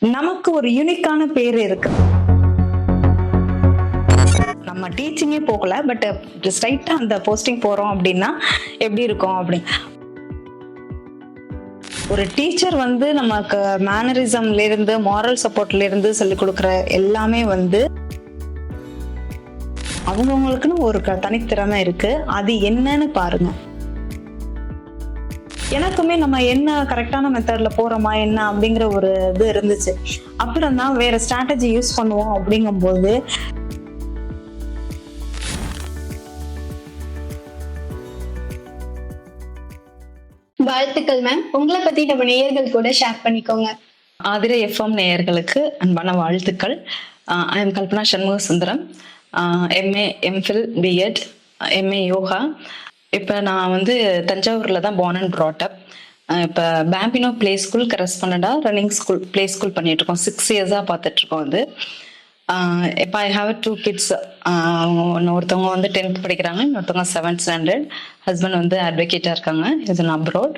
நமக்கு ஒரு யூனிக்கான பேர் இருக்கு. நம்ம டீச்சிங்கே போகல, பட் ஸ்ட்ரைட்டா அந்த போஸ்டிங் போறோம் அப்படின்னா எப்படி இருக்கும் அப்படி. ஒரு டீச்சர் வந்து நமக்கு மேனரிசம்ல இருந்து மாரல் சப்போர்ட்ல இருந்து சொல்லிக் கொடுக்குற எல்லாமே வந்து அவங்கவுங்களுக்குன்னு ஒரு தனித்திறமை இருக்கு. அது என்னன்னு பாருங்க. எனக்குமே நம்ம என்ன கரெக்டான மெத்தட்ல போறோமா என்ன அப்படிங்கிற ஒரு இது இருந்துச்சு. அப்புறம் தான் வேற ஸ்ட்ராட்டஜி யூஸ் பண்ணுவோம் அப்படிங்கும்போது வாழ்த்துக்கள் மேம். உங்களை பத்தி நம்ம நேயர்கள் கூட ஷேர் பண்ணிக்கோங்க. ஆதிரை எஃப்எம் நேயர்களுக்கு அன்பான வாழ்த்துக்கள். I am Kalpana Shanmuga Sundaram, MA MPhil BEd, MA yoga. இப்போ நான் வந்து தஞ்சாவூரில் தான் born and brought up. இப்போ பேம்பினோ பிளே ஸ்கூல் கரஸ்பாண்டண்டாக ரன்னிங் ஸ்கூல் பிளே ஸ்கூல் பண்ணிட்டு இருக்கோம். 6 இயர்ஸாக பார்த்துட்ருக்கோம். அது இப்போ ஐ ஹாவ் 2 kids. ஒருத்தவங்க வந்து 10th படிக்கிறாங்க, இன்னொருத்தவங்க 7th standard. ஹஸ்பண்ட் வந்து அட்வொகேட்டாக இருக்காங்க, இஸ் இன் அப்ராட்.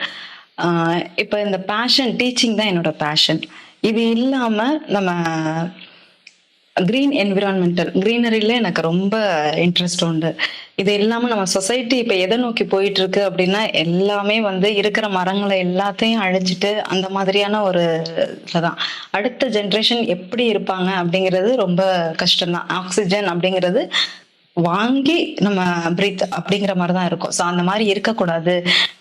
இப்போ இந்த பேஷன் டீச்சிங் தான் என்னோட பேஷன். இது இல்லாமல் நம்ம கிரீன் என்விரான்மெண்டல் கிரீனரியில எனக்கு ரொம்ப இன்ட்ரெஸ்ட் உண்டு. இது இல்லாமல் நம்ம சொசைட்டி இப்போ எதை நோக்கி போயிட்டு இருக்கு அப்படின்னா எல்லாமே வந்து இருக்கிற மரங்களை எல்லாத்தையும் அழிச்சிட்டு அந்த மாதிரியான ஒரு இதுதான். அடுத்த ஜென்ரேஷன் எப்படி இருப்பாங்க அப்படிங்கிறது ரொம்ப கஷ்டம்தான். ஆக்சிஜன் அப்படிங்கிறது வாங்கி நம்ம பிரீத் அப்படிங்கிற மாதிரி தான் இருக்கும். ஸோ அந்த மாதிரி இருக்கக்கூடாது.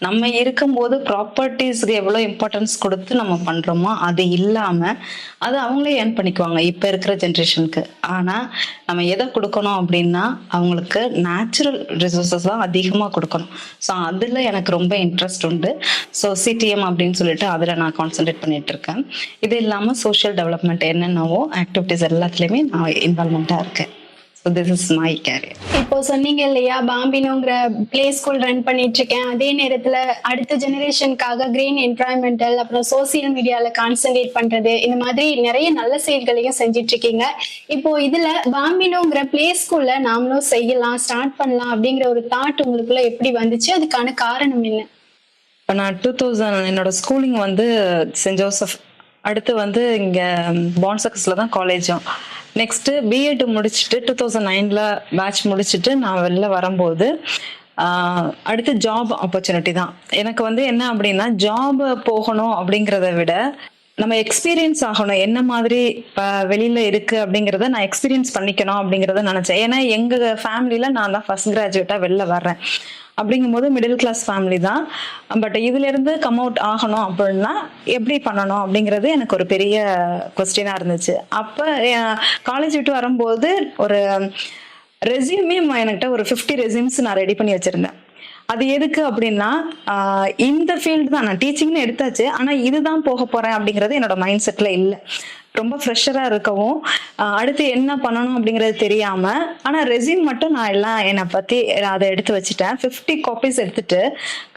நம்ம இருக்கும்போது ப்ராப்பர்ட்டிஸ்க்கு எவ்வளோ இம்பார்ட்டன்ஸ் கொடுத்து நம்ம பண்ணுறோமோ அது இல்லாமல் அது அவங்களே ஏர்ன் பண்ணிக்குவாங்க இப்போ இருக்கிற ஜென்ரேஷனுக்கு. ஆனால் நம்ம எதை கொடுக்கணும் அப்படின்னா அவங்களுக்கு நேச்சுரல் ரிசோர்ஸஸ் தான் அதிகமாக கொடுக்கணும். ஸோ அதில் எனக்கு ரொம்ப இன்ட்ரெஸ்ட் உண்டு. ஸோ சிடிஎம் அப்படின்னு சொல்லிட்டு அதில் நான் கான்சென்ட்ரேட் பண்ணிட்டு இருக்கேன். இது இல்லாமல் சோஷியல் டெவலப்மெண்ட் என்னென்னவோ ஆக்டிவிட்டிஸ் எல்லாத்துலேயுமே நான் இன்வால்மெண்ட்டாக இருக்கேன். So this is my career. இப்போ சொன்னீங்க இல்லையா, பாம்பினோங்கிற பிளே ஸ்கூல் ரன் பண்ணிட்டு இருக்கேன், அதே நேரத்துல அடுத்த ஜெனரேஷனுக்காக கிரீன் என்விரான்மெண்டல் அப்புறம் சோசியல் மீடியால கான்சென்ட்ரேட் பண்றது, இந்த மாதிரி நிறைய நல்ல செயல்களையும் செஞ்சிட்டு இருக்கீங்க. இப்போ இதுல பாம்பினோங்கிற பிளே ஸ்கூல்ல நாமளும் செய்யலாம், ஸ்டார்ட் பண்ணலாம் அப்படிங்கிற ஒரு தாட் உங்களுக்குள்ள எப்படி வந்துச்சு? அதுக்கான காரணம் என்ன? இப்போ நான் 2000 என்னோட ஸ்கூலிங் வந்து சென்ட் ஜோசப், அடுத்து வந்து இங்கே பான்சகஸ்ல தான் காலேஜும். நெக்ஸ்ட் பிஎட் முடிச்சுட்டு 2009 பேட்ச் முடிச்சுட்டு நான் வெளில வரும்போது அடுத்து ஜாப் ஆப்பர்ச்சுனிட்டி தான். எனக்கு வந்து என்ன அப்படின்னா ஜாப் போகணும் அப்படிங்கிறத விட நம்ம எக்ஸ்பீரியன்ஸ் ஆகணும், என்ன மாதிரி வெளியில இருக்கு அப்படிங்கிறத நான் எக்ஸ்பீரியன்ஸ் பண்ணிக்கணும் அப்படிங்கிறத நினைச்சேன். ஏன்னா எங்க ஃபேமிலியில நான் தான் ஃபர்ஸ்ட் கிராஜுவேட்டா வெளில வர்றேன். அப்படிங்கும்போது மிடில் கிளாஸ் ஃபேமிலி தான். பட் இதுல இருந்து கம் அவுட் ஆகணும் அப்படின்னா எப்படி பண்ணணும் அப்படிங்கிறது எனக்கு ஒரு பெரிய கொஸ்டினா இருந்துச்சு. அப்ப காலேஜ் விட்டு வரும்போது ஒரு ரெஸ்யூமே என்கிட்ட ஒரு 50 ரெஸ்யூம்ஸ் நான் ரெடி பண்ணி வச்சிருந்தேன். அது எதுக்கு அப்படின்னா இந்த ஃபீல்டு தான், நான் டீச்சிங்னு எடுத்தாச்சு, ஆனா இதுதான் போக போறேன் அப்படிங்கிறது என்னோட மைண்ட் செட்ல இல்லை. ரொம்ப ஃப்ரெஷராக இருக்கவும் அடுத்து என்ன பண்ணணும் அப்படிங்கிறது தெரியாம, ஆனால் ரெஸ்யூம் மட்டும் நான் எல்லாம் என்னை பற்றி அதை எடுத்து வச்சுட்டேன். 50 காப்பீஸ் எடுத்துட்டு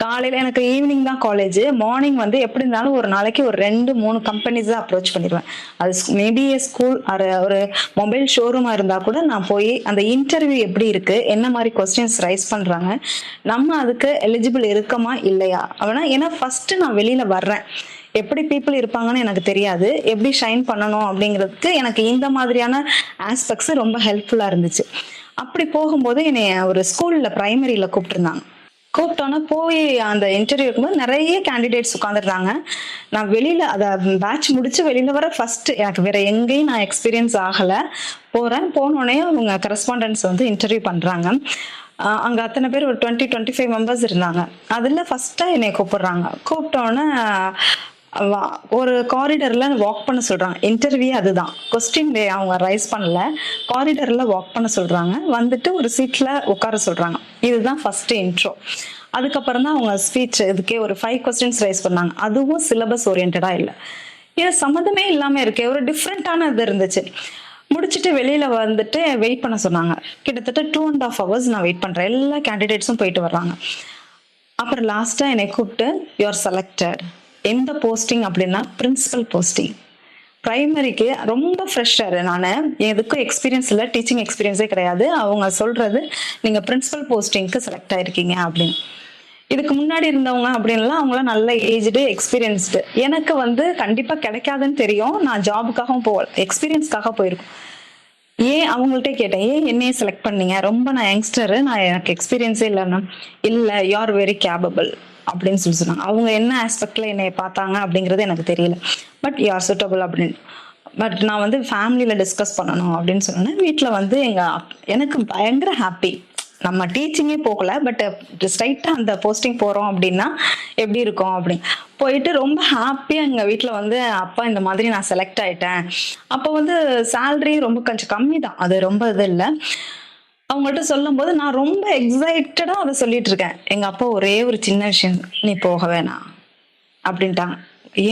காலையில் எனக்கு ஈவினிங் தான் காலேஜ், மார்னிங் வந்து எப்படி இருந்தாலும் ஒரு நாளைக்கு ஒரு 2-3 கம்பெனிஸ் தான் அப்ரோச் பண்ணிடுவேன். அது மேபி ஸ்கூல் ஒரு மொபைல் ஷோரூமாக இருந்தால் கூட நான் போய் அந்த இன்டர்வியூ எப்படி இருக்கு, என்ன மாதிரி கொஸ்டின்ஸ் ரைஸ் பண்ணுறாங்க, நம்ம அதுக்கு எலிஜிபிள் இருக்கமா இல்லையா அப்படின்னா. ஏன்னா ஃபர்ஸ்ட் நான் வெளியில வர்றேன், எப்படி பீப்புள் இருப்பாங்கன்னு எனக்கு தெரியாது, எப்படி ஷைன் பண்ணணும் அப்படிங்கிறதுக்கு எனக்கு இந்த மாதிரியான ஆஸ்பெக்ட்ஸ் ரொம்ப ஹெல்ப்ஃபுல்லாக இருந்துச்சு. அப்படி போகும்போது என்னை ஒரு ஸ்கூலில் ப்ரைமரியில் கூப்பிட்டுருந்தாங்க. கூப்பிட்டோன்னா போய் அந்த இன்டர்வியூ இருக்கும்போது நிறைய கேண்டிடேட்ஸ் உட்காந்துருந்தாங்க. நான் வெளியில் அதை பேட்ச் முடிச்சு வெளியில் வர ஃபர்ஸ்ட் எனக்கு வேற எங்கேயும் நான் எக்ஸ்பீரியன்ஸ் ஆகலை. போனோடனே அவங்க கரஸ்பாண்டன்ஸ் வந்து இன்டர்வியூ பண்ணுறாங்க. அங்கே அத்தனை பேர் ஒரு 20-25 மெம்பர்ஸ் இருந்தாங்க. அதில் ஃபஸ்ட்டாக என்னை கூப்பிடுறாங்க. கூப்பிட்டோன்னே ஒரு காரிடர்ல வாக் பண்ண சொல்றாங்க. இன்டர்வியூ அதுதான், கொஸ்டின் அவங்க ரைஸ் பண்ணல, காரிடர்ல வாக் பண்ண சொல்றாங்க. வந்துட்டு ஒரு சீட்ல உட்கார சொல்றாங்க. இதுதான் ஃபர்ஸ்ட் இன்ட்ரோ. அதுக்கப்புறம் தான் அவங்க ஸ்பீச், இதுக்கே ஒரு 5 கொஸ்டின்ஸ் ரைஸ் பண்ணாங்க. அதுவும் சிலபஸ் ஓரியன்டா இல்லை, ஏன் சம்மந்தமே இல்லாம இருக்கே, ஒரு டிஃப்ரெண்டான இது இருந்துச்சு. முடிச்சுட்டு வெளியில வந்துட்டு வெயிட் பண்ண சொன்னாங்க. கிட்டத்தட்ட 2.5 hours நான் வெயிட் பண்றேன். எல்லா கேண்டிடேட்ஸும் போயிட்டு வர்றாங்க. அப்புறம் லாஸ்டா என்னை கூப்பிட்டு யூஆர் செலக்டட். எந்த போஸ்டிங் அப்படின்னா பிரின்சிபல் போஸ்டிங். ப்ரைமரிக்கு ரொம்ப ஃப்ரெஷர் நான், எதுக்கும் எக்ஸ்பீரியன்ஸ் இல்லை, டீச்சிங் எக்ஸ்பீரியன்ஸே கிடையாது. அவங்க சொல்றது நீங்க பிரின்சிபல் போஸ்டிங்க்கு செலக்ட் ஆயிருக்கீங்க அப்படின்னு. இதுக்கு முன்னாடி இருந்தவங்க அப்படின்லாம் அவங்களாம் நல்ல ஏஜ்டு எக்ஸ்பீரியன்ஸ்டு. எனக்கு வந்து கண்டிப்பா கிடைக்காதுன்னு தெரியும். நான் ஜாபுக்காகவும் போகல, எக்ஸ்பீரியன்ஸ்க்காக போயிருக்கோம். ஏன் அவங்கள்ட்ட கேட்டேன், ஏன் என்னையே செலக்ட் பண்ணீங்க, ரொம்ப நான் யங்ஸ்டரு, நான் எனக்கு எக்ஸ்பீரியன்ஸே இல்லைன்னா, இல்லை யூ ஆர் வெரி கேபபிள் அப்படின்னு சொல்லி சொன்னாங்க. அவங்க என்ன ஆஸ்பெக்ட்ல என்னை பார்த்தாங்க அப்படிங்கிறது எனக்கு தெரியல, பட் யூ ஆர் சூட்டபிள் அப்படின்னு. பட் நான் வந்து ஃபேமிலியில டிஸ்கஸ் பண்ணணும் அப்படின்னு சொன்னேன். வீட்டில் வந்து எனக்கு பயங்கர ஹாப்பி. நம்ம டீச்சிங்கே போகல, பட் ஸ்ட்ரைட்டா அந்த போஸ்டிங் போறோம் அப்படின்னா எப்படி இருக்கும் அப்படின்னு போயிட்டு ரொம்ப ஹாப்பியா எங்க வீட்டுல வந்து, அப்பா இந்த மாதிரி நான் செலக்ட் ஆயிட்டேன். அப்போ வந்து சேலரி ரொம்ப கொஞ்சம் கம்மி தான், அது ரொம்ப இது இல்லை. அவங்கள்ட்ட சொல்லும் போது நான் ரொம்ப எக்ஸைட்டடா அதை சொல்லிட்டு இருக்கேன். எங்க அப்பா ஒரே ஒரு சின்ன விஷயம், நீ போக வேணாம் அப்படின்ட்டாங்க.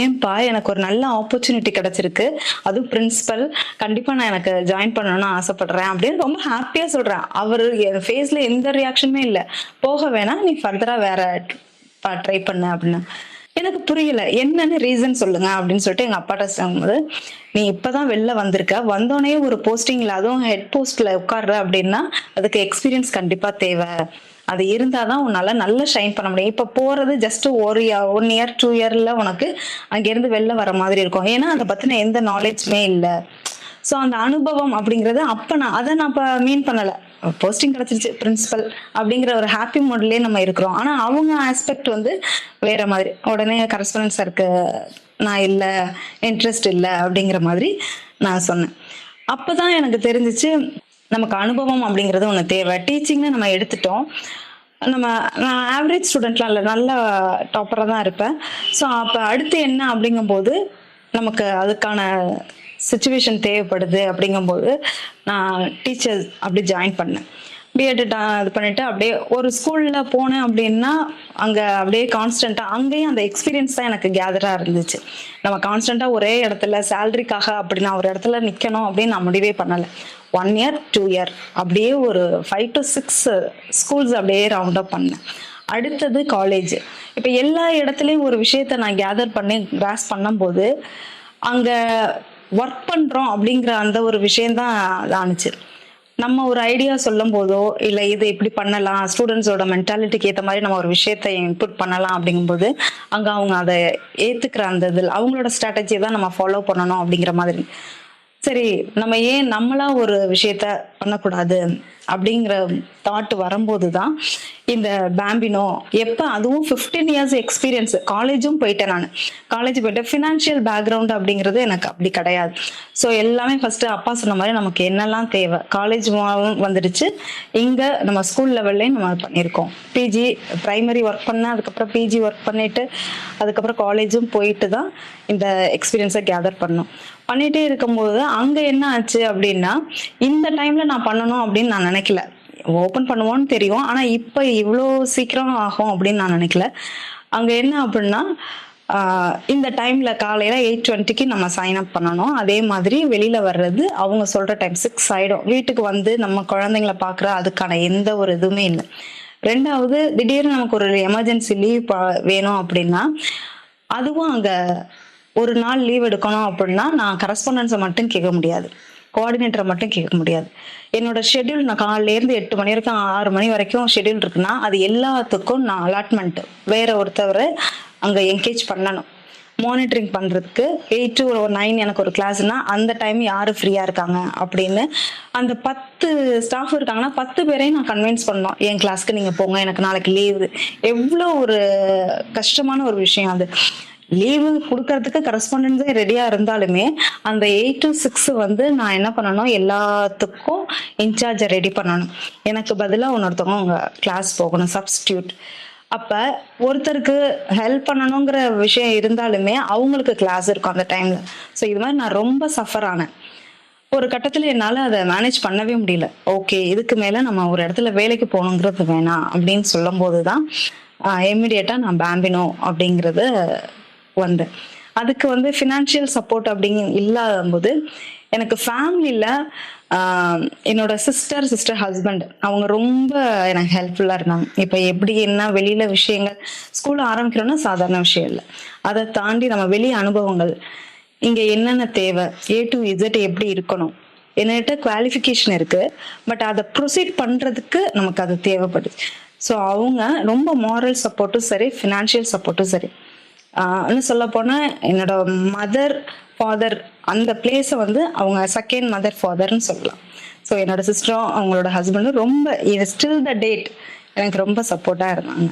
ஏன்பா, எனக்கு ஒரு நல்ல ஆப்பர்ச்சுனிட்டி கிடைச்சிருக்கு, அதுவும் பிரின்சிபல், கண்டிப்பா நான் எனக்கு ஜாயின் பண்ணணும்னு ஆசைப்படுறேன் அப்படின்னு ரொம்ப ஹாப்பியா சொல்றேன். அவரு என் ஃபேஸ்ல எந்த ரியாக்ஷனுமே இல்லை. போக வேணாம், நீ ஃபர்தரா வேற ட்ரை பண்ண அப்படின்னு. எனக்கு புரியல, என்னன்னு ரீசன் சொல்லுங்க அப்படின்னு சொல்லிட்டு எங்க அப்பாட்ட சொல்லும்போது, நீ இப்பதான் வெளில வந்திருக்க, வந்தோடனே ஒரு போஸ்டிங்ல அதுவும் ஹெட் போஸ்ட்ல உட்கார்ற அப்படின்னா அதுக்கு எக்ஸ்பீரியன்ஸ் கண்டிப்பா தேவை. அது இருந்தாதான் உன்னால நல்லா ஷைன் பண்ண முடியும். இப்ப போறது ஜஸ்ட் 1 இயர் 2 இயர்ல உனக்கு அங்கிருந்து வெளில வர மாதிரி இருக்கும். ஏன்னா அதை பத்தின எந்த நாலேஜ்மே இல்லை. ஸோ அந்த அனுபவம் அப்படிங்கறது அப்ப நான் மீன் பண்ணல. போஸ்டிங் கிடைச்சிருச்சு பிரின்சிபல் அப்படிங்கிற ஒரு ஹாப்பி மூட்லயே நம்ம இருக்கிறோம். ஆனா அவங்க ஆஸ்பெக்ட் வந்து வேற மாதிரி. உடனே கரஸ்பாண்டன்ஸ் இருக்கு, நான் இல்லை, இன்ட்ரெஸ்ட் இல்லை அப்படிங்கிற மாதிரி நான் சொன்னேன். அப்பதான் எனக்கு தெரிஞ்சிச்சு, நமக்கு அனுபவம் அப்படிங்கிறது ஒன்று தேவை. டீச்சிங்னு நம்ம எடுத்துட்டோம், நான் ஆவரேஜ் ஸ்டூடெண்ட்லாம் இல்லை, நல்ல டாப்பராக தான் இருப்பேன். ஸோ அப்போ அடுத்து என்ன அப்படிங்கும்போது நமக்கு அதுக்கான சுச்சுவேஷன் தேவைப்படுது. அப்படிங்கும்போது நான் டீச்சர் அப்படி ஜாயின் பண்ணேன். பிஎட் இது பண்ணிட்டு அப்படியே ஒரு ஸ்கூல்ல போனேன் அப்படின்னா அங்க அப்படியே கான்ஸ்டன்டா அங்கேயும் அந்த எக்ஸ்பீரியன்ஸ் தான் எனக்கு கேதரா இருந்துச்சு. நம்ம கான்ஸ்டன்டா ஒரே இடத்துல சேலரிக்காக அப்படி நான் ஒரு இடத்துல நிக்கணும் அப்படின்னு நான் முடிவே பண்ணல. 1 இயர் 2 இயர் அப்படியே ஒரு 5 to 6 ஸ்கூல்ஸ் அப்படியே ரவுண்ட் அப் பண்ணேன். அடுத்தது காலேஜ். இப்ப எல்லா இடத்துலயும் ஒரு விஷயத்த நான் கேதர் பண்ணி கிராஸ் பண்ணும்போது அங்க ஒர்க் பண்றோம் அப்படிங்கிற அந்த ஒரு விஷயம்தான் ஆணுச்சு. நம்ம ஒரு ஐடியா சொல்லும் போதோ இல்லை இது இப்படி பண்ணலாம், ஸ்டூடெண்ட்ஸோட மென்டாலிட்டிக்கு ஏற்ற மாதிரி நம்ம ஒரு விஷயத்த இன்புட் பண்ணலாம் அப்படிங்கும்போது அங்கே அவங்க அதை ஏற்றுக்கிற அந்த இதில் அவங்களோட ஸ்ட்ராட்டஜியை தான் நம்ம ஃபாலோ பண்ணணும் அப்படிங்கிற மாதிரி. சரி, நம்ம ஏன் நம்மளா ஒரு விஷயத்த பண்ணக்கூடாது அப்படிங்கிற தாட் வரும்போது தான் இந்த பேம்பினோ. எப்போ அதுவும் 15 இயர்ஸ் எக்ஸ்பீரியன்ஸ். காலேஜும் போயிட்டேன், நான் காலேஜ் போயிட்டேன். ஃபினான்ஷியல் பேக்ரவுண்ட் அப்படிங்கிறது எனக்கு அப்படி கிடையாது. ஸோ எல்லாமே ஃபர்ஸ்ட் அப்பா சொன்ன மாதிரி நமக்கு என்னெல்லாம் தேவை, காலேஜ் வந்துடுச்சு. இங்கே நம்ம ஸ்கூல் லெவல்லையும் நம்ம பண்ணியிருக்கோம். பிஜி ப்ரைமரி ஒர்க் பண்ணேன், அதுக்கப்புறம் பிஜி ஒர்க் பண்ணிட்டு அதுக்கப்புறம் காலேஜும் போயிட்டு தான் இந்த எக்ஸ்பீரியன்ஸை கேதர் பண்ணோம். பண்ணிட்டே இருக்கும்போது அங்க என்ன ஆச்சு அப்படின்னா, இந்த டைம்ல நான் பண்ணணும் அப்படின்னு நான் நினைக்கல. ஓப்பன் பண்ணுவோன்னு தெரியும், ஆனா இப்ப இவ்வளோ சீக்கிரம் ஆகும் அப்படின்னு நான் நினைக்கல. அங்க என்ன அப்படின்னா, இந்த டைம்ல காலையில 8:20க்கு நம்ம சைன் அப் பண்ணணும். அதே மாதிரி வெளியில வர்றது அவங்க சொல்ற டைம் 6 ஆயிடும். வீட்டுக்கு வந்து நம்ம குழந்தைங்களை பாக்குற அதுக்கான எந்த ஒரு இதுவுமே இல்லை. ரெண்டாவது, திடீர்னு நமக்கு ஒரு எமர்ஜென்சி லீவ் வேணும் அப்படின்னா அதுவும் அங்க ஒரு நாள் லீவ் எடுக்கணும் அப்படின்னா நான் கரஸ்பாண்டன்ஸை மட்டும் கேட்க முடியாது, கோஆர்டினேட்டரை மட்டும் கேட்க முடியாது. என்னோட ஷெட்யூல் நான் காலையில இருந்து 8 மணி வரைக்கும் 6 மணி வரைக்கும் ஷெட்யூல் இருக்குன்னா அது எல்லாத்துக்கும் நான் அலாட்மெண்ட் வேற ஒருத்தவரை அங்க என்கேஜ் பண்ணணும். மானிட்டரிங் பண்றதுக்கு 8 to 9 எனக்கு ஒரு கிளாஸ்னா அந்த டைம் யாரு ஃப்ரீயா இருக்காங்க அப்படின்னு அந்த 10 ஸ்டாஃப் இருக்காங்கன்னா 10 பேரையும் நான் கன்வின்ஸ் பண்ணோம், என் கிளாஸ்க்கு நீங்க போங்க, எனக்கு நாளைக்கு லீவு. எவ்வளோ ஒரு கஷ்டமான ஒரு விஷயம் அது. லீவு கொடுக்கறதுக்கு கரஸ்பாண்டன்ஸே ரெடியா இருந்தாலுமே அந்த 8 to 6 வந்து நான் என்ன பண்ணணும், எல்லாத்துக்கும் இன்சார்ஜை ரெடி பண்ணணும். எனக்கு பதிலாக இன்னொருத்தவங்க உங்க கிளாஸ் போகணும், சப்ஸ்டியூட். அப்ப ஒருத்தருக்கு ஹெல்ப் பண்ணணுங்கிற விஷயம் இருந்தாலுமே அவங்களுக்கு கிளாஸ் இருக்கும் அந்த டைம்ல. ஸோ இது மாதிரி நான் ரொம்ப சஃபர் ஆனேன். ஒரு கட்டத்துல என்னால அதை மேனேஜ் பண்ணவே முடியல. ஓகே, இதுக்கு மேல நம்ம ஒரு இடத்துல வேலைக்கு போகணுங்கிறது வேணாம் அப்படின்னு சொல்லும் போதுதான் இம்மிடியட்டா நான் பேம்பினோ அப்படிங்கறது வந்தேன். அதுக்கு வந்து ஃபினான்ஷியல் சப்போர்ட் அப்படிங்க இல்லாத போது எனக்கு ஃபேமிலியில என்னோட சிஸ்டர் ஹஸ்பண்ட் அவங்க ரொம்ப எனக்கு ஹெல்ப்ஃபுல்லா இருந்தாங்க. இப்ப எப்படி என்ன வெளியில விஷயங்கள் ஸ்கூல்ல ஆரம்பிக்கிறோம்னா சாதாரண விஷயம் இல்லை, அதை தாண்டி நம்ம வெளி அனுபவங்கள், இங்க என்னென்ன தேவை, A to Z எப்படி இருக்கணும், என்கிட்ட குவாலிஃபிகேஷன் இருக்கு, பட் அதை ப்ரொசீட் பண்றதுக்கு நமக்கு அது தேவைப்படுது. ஸோ அவங்க ரொம்ப மாரல் சப்போர்ட்டும் சரி, ஃபினான்ஷியல் சப்போர்ட்டும் சரி. இன்னும் சொல்ல போனா என்னோட மதர் ஃபாதர் அந்த பிளேஸை வந்து அவங்க செகண்ட் மதர் ஃபாதர்னு சொல்லலாம். ஸோ என்னோட சிஸ்டரும் அவங்களோட ஹஸ்பண்டும் ரொம்ப ஸ்டில் த டேட் எனக்கு ரொம்ப சப்போர்ட்டா இருந்தாங்க.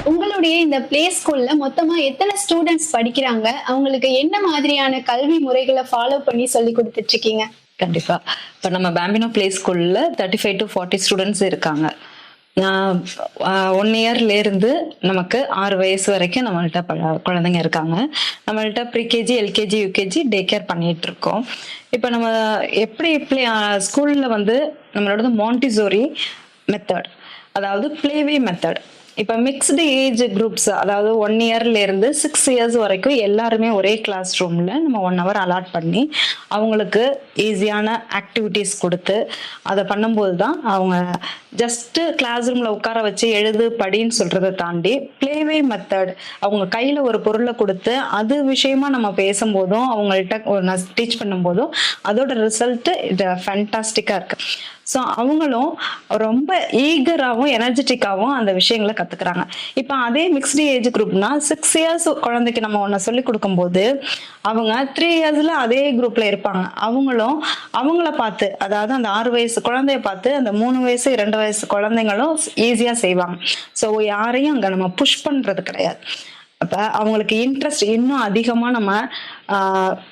உங்களுடைய இந்த பிளே ஸ்கூல்ல மொத்தமா எத்தனை ஸ்டூடெண்ட்ஸ் படிக்கிறாங்க? அவங்களுக்கு என்ன மாதிரியான கல்வி முறைகளை ஃபாலோ பண்ணி சொல்லி கொடுத்துட்டு இருக்கீங்க? கண்டிப்பா. இப்போ நம்ம பாம்பினோ பிளே ஸ்கூல்ல 35 to 40 ஸ்டூடெண்ட்ஸ் இருக்காங்க. 1 இயர்ல இருந்து நமக்கு 6 வயசு வரைக்கும் நம்மள்ட்ட குழந்தைங்க இருக்காங்க. நம்மள்ட்ட pre-KG, LKG, UKG, day care பண்ணிட்டு இருக்கோம். இப்போ நம்ம எப்படி ஸ்கூல்ல வந்து நம்மளோட மாண்டிசோரி மெத்தட், அதாவது பிளேவே மெத்தட். இப்போ மிக்ஸ்டு ஏஜ் குரூப்ஸ், அதாவது 1 இயர்ல இருந்து 6 இயர்ஸ் வரைக்கும் எல்லாருமே ஒரே கிளாஸ் ரூம்ல நம்ம 1 hour அலாட் பண்ணி அவங்களுக்கு ஈஸியான ஆக்டிவிட்டிஸ் கொடுத்து அதை பண்ணும்போது தான் அவங்க ஜஸ்ட் கிளாஸ் ரூம்ல உட்கார வச்சு எழுது படின்னு சொல்றதை தாண்டி பிளேவே மெத்தட், அவங்க கையில ஒரு பொருளை கொடுத்து அது விஷயமா நம்ம பேசும்போதும் அவங்கள்ட்ட டீச் பண்ணும்போதும் அதோட ரிசல்ட் ஃபேண்டாஸ்டிக்கா இருக்கு. ஸோ அவங்களும் ரொம்ப ஈகராகவும் எனர்ஜெட்டிக்காகவும் அந்த விஷயங்களை கத்துக்கிறாங்க. இப்போ அதே மிக்ஸ்டு ஏஜ் குரூப்னா 6 இயர்ஸ் குழந்தைக்கு நம்ம ஒன்று சொல்லி கொடுக்கும்போது அவங்க 3 இயர்ஸ்ல அதே குரூப்ல இருப்பாங்க. அவங்களும் அவங்கள பார்த்து, அதாவது அந்த 6 வயசு குழந்தைய பார்த்து அந்த 3 வயசு 2 வயசு குழந்தைங்களும் ஈஸியா செய்வாங்க. ஸோ யாரையும் அங்க நம்ம புஷ் பண்றது கிடையாது. அப்ப அவங்களுக்கு இன்ட்ரெஸ்ட் இன்னும் அதிகமா நம்ம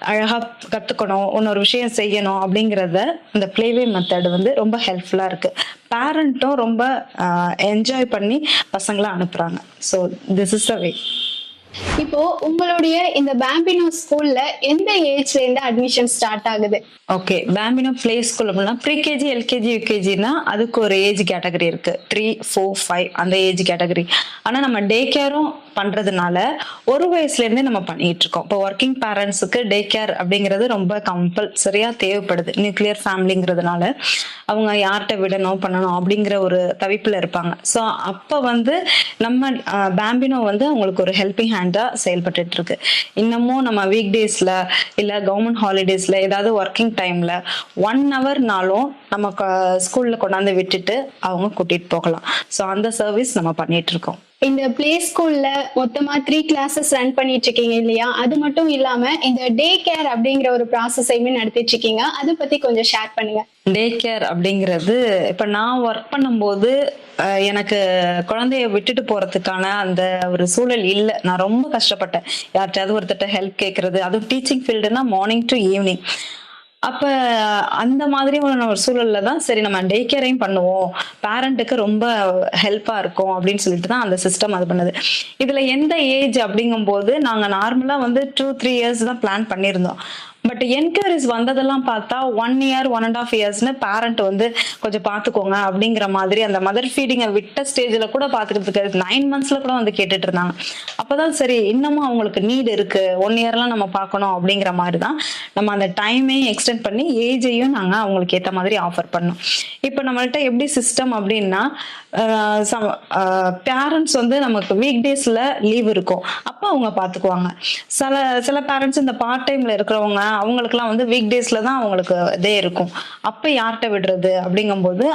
அழகா கத்துக்கணும், இன்னொரு விஷயம் செய்யணும் அப்படிங்கறத இந்த பிளேவே மெத்தட் வந்து ரொம்ப ஹெல்ப்ஃபுல்லா இருக்கு. பேரண்ட்டும் ரொம்ப என்ஜாய் பண்ணி பசங்களை அனுப்புறாங்க. ஸோ திஸ் இஸ் த வே. இப்போ உங்களுடைய இந்த பாம்பினோ ஸ்கூல்ல எந்த ஏஜ்ல இருந்து அட்மிஷன் ஸ்டார்ட் ஆகுது? ஓகே, பாம்பினோ பிளே ஸ்கூல் அப்படின்னா ப்ரீகேஜி, எல்கேஜி, யூகேஜினா அதுக்கு ஒரு ஏஜ் கேட்டகரி இருக்கு. 3, 4, 5 அந்த ஏஜ் கேட்டகரி. ஆனா நம்ம டே கேரும் பண்றதுனால 1 வயசுல இருந்தே நம்ம பண்ணிட்டு இருக்கோம். இப்போ ஒர்க்கிங் பேரண்ட்ஸுக்கு டே கேர் அப்படிங்கிறது ரொம்ப கம்பல்சரியா தேவைப்படுது. நியூக்ளியர் ஃபேமிலிங்கிறதுனால அவங்க யார்கிட்ட விடணும் பண்ணணும் அப்படிங்கிற ஒரு தவிப்புல இருப்பாங்க. ஸோ அப்ப வந்து நம்ம பாம்பினோ வந்து அவங்களுக்கு ஒரு ஹெல்பிங் ஹேண்டா செயல்பட்டு இருக்கு. இன்னமும் நம்ம வீக் டேஸ்ல இல்ல கவர்மெண்ட் ஹாலிடேஸ்ல ஏதாவது ஒர்க்கிங் டைம்ல 1 ஹவர்னாலும் நம்ம ஸ்கூல்ல கொண்டாந்து விட்டுட்டு அவங்க கூட்டிட்டு போகலாம். ஸோ அந்த சர்வீஸ் நம்ம பண்ணிட்டு இருக்கோம். இந்த பிளே ஸ்கூல்ல மொத்தமா 3 கிளாஸஸ் ரன் பண்ணிட்டு இருக்கீங்க இல்லையா? அது மட்டும் இல்லாம இந்த டே கேர் அப்படிங்கிற ஒரு ப்ராசஸையுமே நடத்திட்டு இருக்கீங்க. அதை பத்தி கொஞ்சம் ஷேர் பண்ணுங்க. டே கேர் அப்படிங்கிறது, இப்ப நான் ஒர்க் பண்ணும்போது எனக்கு குழந்தைய விட்டுட்டு போறதுக்கான அந்த ஒரு சூழல் இல்லை. நான் ரொம்ப கஷ்டப்பட்டேன். யார்கிட்டயாவது ஒருத்தட்ட ஹெல்ப் கேட்கறது, அதுவும் டீச்சிங் ஃபீல்டுனா மார்னிங் டு ஈவினிங். அப்ப அந்த மாதிரி ஒரு சூழல்ல தான் சரி நம்ம டே கேரையும் பண்ணுவோம், பேரண்ட்டுக்கு ரொம்ப ஹெல்ப்பா இருக்கும் அப்படின்னு சொல்லிட்டு தான் அந்த சிஸ்டம் அது பண்ணுது. இதுல எந்த ஏஜ் அப்படிங்கும்போது நாங்க நார்மலா வந்து 2-3 இயர்ஸ் தான் பிளான் பண்ணியிருந்தோம். பட் என்கொயரிஸ் வந்ததெல்லாம் பார்த்தா 1 இயர் 1.5 இயர்ஸ்னு பேரண்ட் வந்து கொஞ்சம் பாத்துக்கோங்க அப்படிங்கிற மாதிரி அந்த மதர் ஃபீடிங்கை விட்ட ஸ்டேஜ்ல கூட பாத்துக்கிறதுக்கு 9 monthsல கூட வந்து கேட்டுட்டு இருந்தாங்க. அப்பதான் சரி இன்னமும் அவங்களுக்கு நீட் இருக்கு, 1 இயர்லாம் நம்ம பார்க்கணும் அப்படிங்கிற மாதிரி தான் நம்ம அந்த டைமையும் எக்ஸ்டெண்ட் பண்ணி ஏஜையும் நாங்க அவங்களுக்கு ஏற்ற மாதிரி ஆஃபர் பண்ணோம். இப்போ நம்மள்ட்ட எப்படி சிஸ்டம் அப்படின்னா, பேரண்ட்ஸ் வந்து நமக்கு வீக் டேஸ்ல லீவ் இருக்கும், அப்போ அவங்க பாத்துக்குவாங்க. சில பேரண்ட்ஸ் இந்த பார்ட் டைம்ல இருக்கிறவங்க அவங்களுக்குலாம் வந்து வீக் டேஸ்ல தான் அவங்களுக்கு இதே இருக்கும். அப்ப யார்கிட்ட விடுறது அப்படிங்கும்போது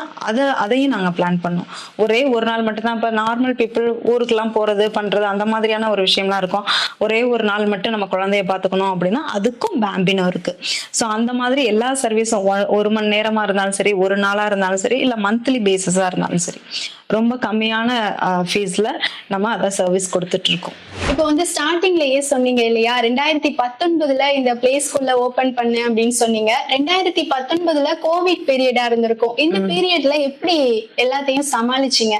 அதையும் நாங்க பிளான் பண்ணோம். ஒரே ஒரு நாள் மட்டும் தான். இப்ப நார்மல் பீப்புள் ஊருக்கெல்லாம் போறது பண்றது அந்த மாதிரியான ஒரு விஷயம்லாம் இருக்கும். ஒரே ஒரு நாள் மட்டும் நம்ம குழந்தைய பாத்துக்கணும் அப்படின்னா அதுக்கும் பாம்பினோ இருக்கு. ஸோ அந்த மாதிரி எல்லா சர்வீஸும் 1 மணி நேரமா இருந்தாலும் சரி, ஒரு நாளா இருந்தாலும் சரி, இல்ல மந்த்லி பேசிஸா இருந்தாலும் சரி, ரொம்ப கம்மியான ஃபீஸ்ல நம்ம அதை சர்வீஸ் கொடுத்துட்டு இருக்கோம். இப்போ வந்து ஸ்டார்டிங்லயே சொன்னீங்க இல்லையா, 2019 இந்த பிளே ஸ்கூல்ல ஓபன் பண்ணேன் அப்படின்னு சொன்னீங்க. 2019 கோவிட் பீரியடா இருந்திருக்கும். இந்த பீரியட்ல எப்படி எல்லாத்தையும் சமாளிச்சீங்க?